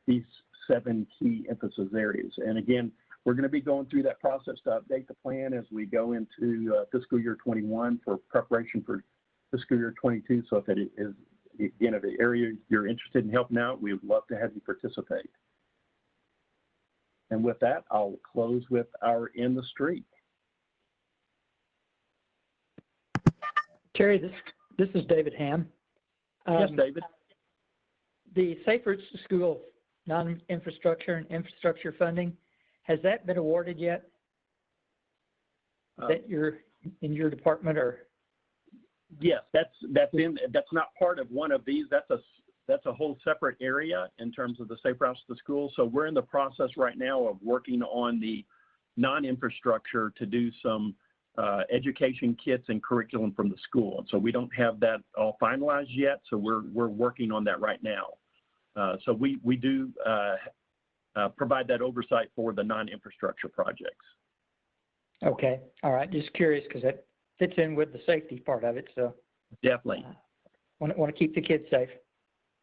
these 7 key emphasis areas. And again, we're going to be going through that process to update the plan as we go into fiscal year 21 for preparation for fiscal year 22. So if it is, again, if the area you're interested in helping out, we would love to have you participate. And with that, I'll close with our In the Street. Terry, this is David Ham. Yes, David. The Safe Routes to School non-infrastructure and infrastructure funding, has that been awarded yet? That you're in your department, or? Yes, that's not part of one of these. That's a whole separate area in terms of the Safe Routes to School. So we're in the process right now of working on the non-infrastructure to do some education kits and curriculum from the school. And so we don't have that all finalized yet. So we're working on that right now. So we do provide that oversight for the non-infrastructure projects. Okay, all right. Just curious because that fits in with the safety part of it. So definitely want to keep the kids safe.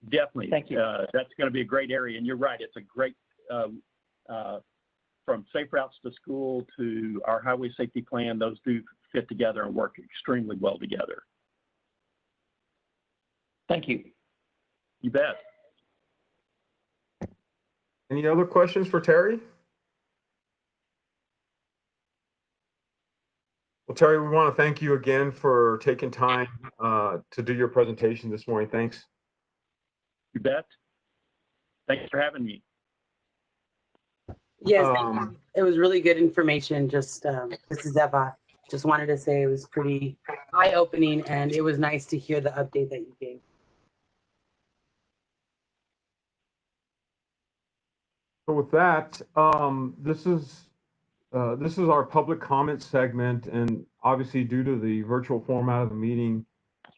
Definitely. Thank you. That's going to be a great area, and you're right. It's a great from Safe Routes to School to our highway safety plan. Those do fit together and work extremely well together. Thank you. You bet. Any other questions for Terry? Well, Terry, we want to thank you again for taking time to do your presentation this morning. Thanks. You bet. Thanks for having me. Yes, it was really good information. Just this is Eva. Just wanted to say it was pretty eye-opening, and it was nice to hear the update that you gave. So with that, this is our public comment segment, and obviously due to the virtual format of the meeting,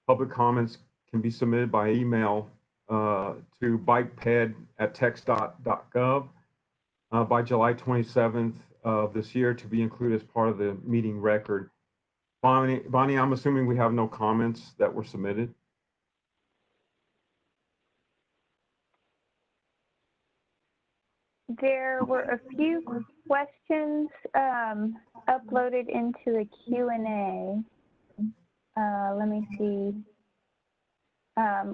public comments can be submitted by email to biped@TxDOT.gov by July 27th of this year to be included as part of the meeting record. Bonnie, I'm assuming we have no comments that were submitted. There were a few questions uploaded into the Q&A. Let me see.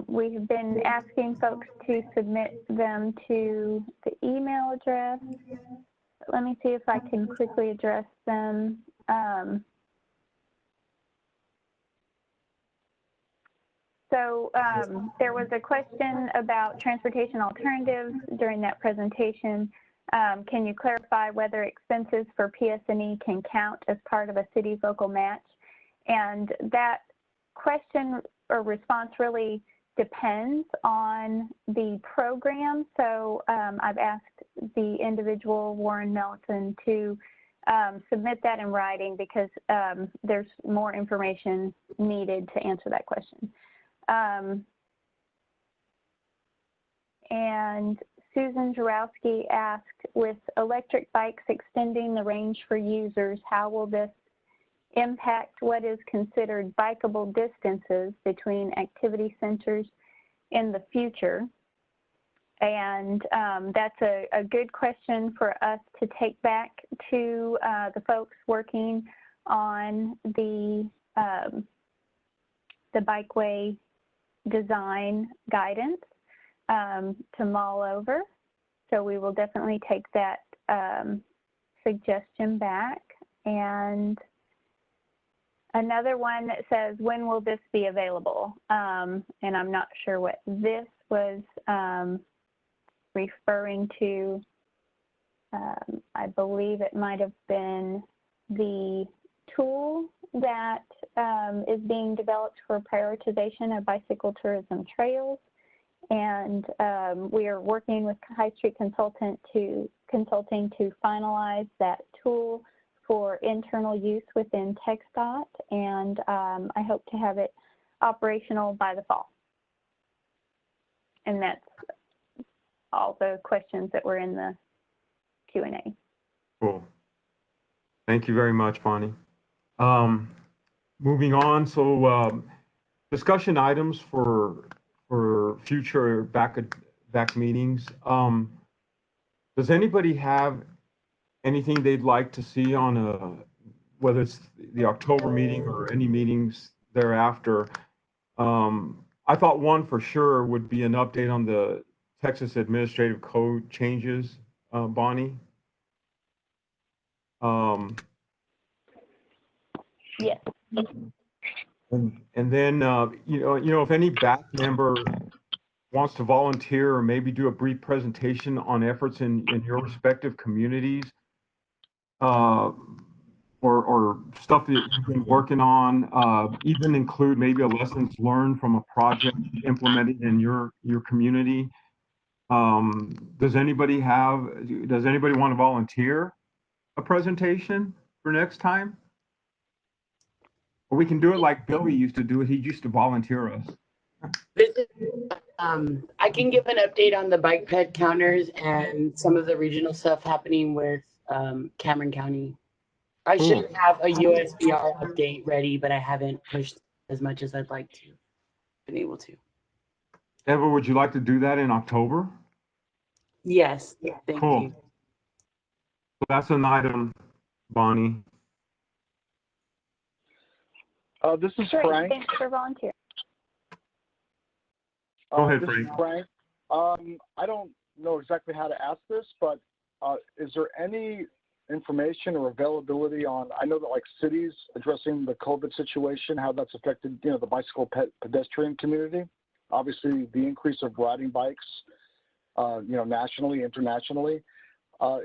We've been asking folks to submit them to the email address. Let me see if I can quickly address them. So there was a question about transportation alternatives during that presentation. Can you clarify whether expenses for PS&E can count as part of a city's local match? And that question or response really depends on the program. So I've asked the individual, Warren Melton, to submit that in writing because there's more information needed to answer that question. And Susan Jarowski asked, with electric bikes extending the range for users, how will this impact what is considered bikeable distances between activity centers in the future? And that's a good question for us to take back to the folks working on the Bikeway design guidance to mull over. So we will definitely take that suggestion back. And another one that says, when will this be available? And I'm not sure what this was referring to. I believe it might have been the tool that is being developed for prioritization of bicycle tourism trails. And we are working with High Street Consulting to finalize that tool for internal use within TxDOT, and I hope to have it operational by the fall. And that's all the questions that were in the Q&A. Cool. Thank you very much, Bonnie. moving on, so discussion items for future back meetings. Does anybody have anything they'd like to see on whether it's the October meeting or any meetings thereafter? I thought one for sure would be an update on the Texas Administrative Code changes, Bonnie. Yes. And then, if any back member wants to volunteer or maybe do a brief presentation on efforts in your respective communities, or stuff that you've been working on, even include maybe a lessons learned from a project implemented in your community. Does anybody want to volunteer a presentation for next time? Or we can do it like Billy used to do it. He used to volunteer us. I can give an update on the Biped counters and some of the regional stuff happening with Cameron County. I should have a USBR update ready, but I haven't pushed as much as I'd like to, been able to. Eva, would you like to do that in October? Yes, thank Cool. you. So that's an item, Bonnie. This is Great, Frank. thanks for volunteering. Go ahead, This is Frank. I don't know exactly how to ask this, but is there any information or availability on, I know that like cities addressing the COVID situation, how that's affected, the bicycle pedestrian community? Obviously, the increase of riding bikes, nationally, internationally.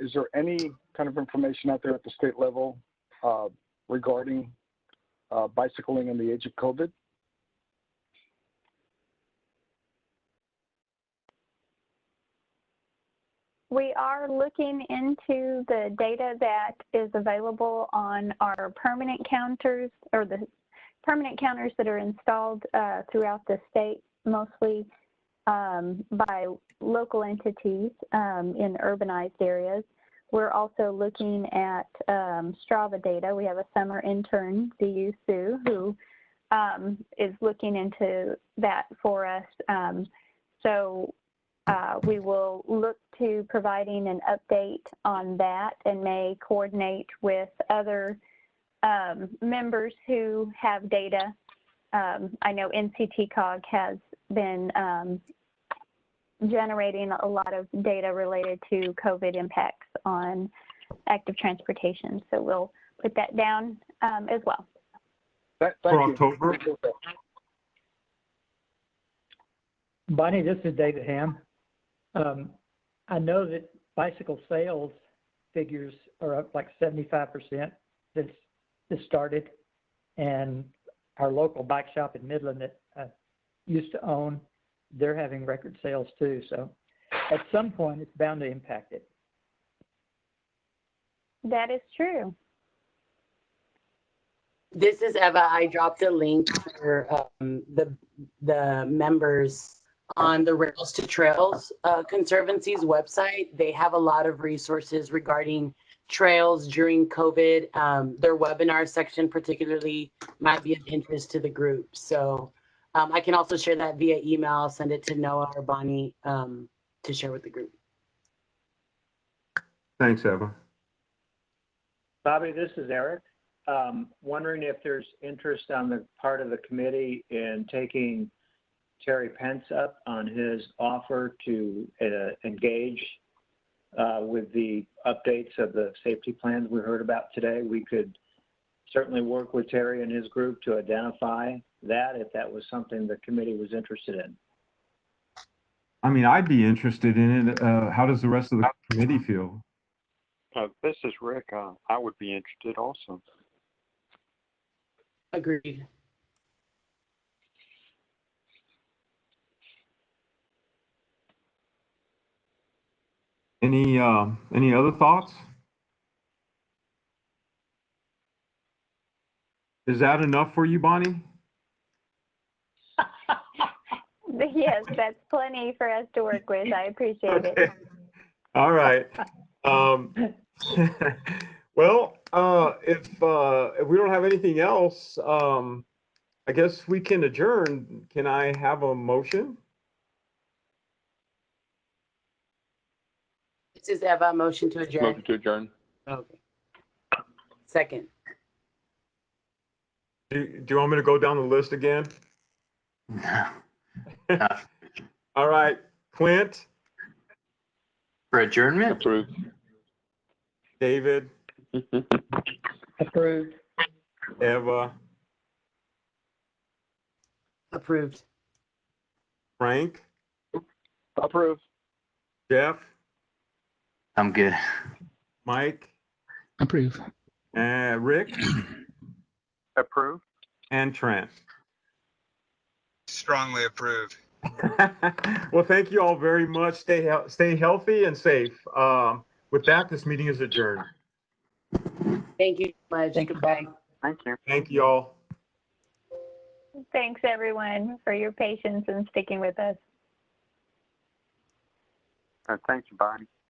Is there any kind of information out there at the state level regarding bicycling in the age of COVID? We are looking into the data that is available on our permanent counters, or the permanent counters that are installed throughout the state, mostly by local entities in urbanized areas. We're also looking at Strava data. We have a summer intern, DU Sue, who is looking into that for us. We will look to providing an update on that and may coordinate with other members who have data. I know NCTCOG has been generating a lot of data related to COVID impacts on active transportation. So we'll put that down as well. For October? Bonnie, this is David Ham. I know that bicycle sales figures are up like 75% since this started, and our local bike shop in Midland that I used to own, they're having record sales too. So at some point, it's bound to impact it. That is true. This is Eva. I dropped a link for the members on the Rails to Trails Conservancy's website. They have a lot of resources regarding trails during COVID. Their webinar section particularly might be of interest to the group. So I can also share that via email, send it to Noah or Bonnie to share with the group. Thanks, Eva. Bobby, this is Eric. Wondering if there's interest on the part of the committee in taking Terry Pence up on his offer to engage with the updates of the safety plans we heard about today. We could certainly work with Terry and his group to identify that if that was something the committee was interested in. I mean, I'd be interested in it. How does the rest of the committee feel? This is Rick. I would be interested also. Agreed. Any other thoughts? Is that enough for you, Bonnie? Yes, that's plenty for us to work with. I appreciate it. All right. Well, If we don't have anything else, I guess we can adjourn. Can I have a motion? This is Eva, motion to adjourn. Motion to adjourn. Okay. Second. Do you want me to go down the list again? All right, Clint, For adjournment? Approved. David, Approved. Eva, Approved. Frank, Approved. Jeff, I'm good. Mike, Approve. Rick, Approved. and Trent. Strongly approved. Well, thank you all very much. Stay healthy and safe. With that, this meeting is adjourned. Thank you so much. Thank you, Goodbye. Bob. Thank you. Thank you all. Thanks, everyone, for your patience and sticking with us. Thank you, Bonnie.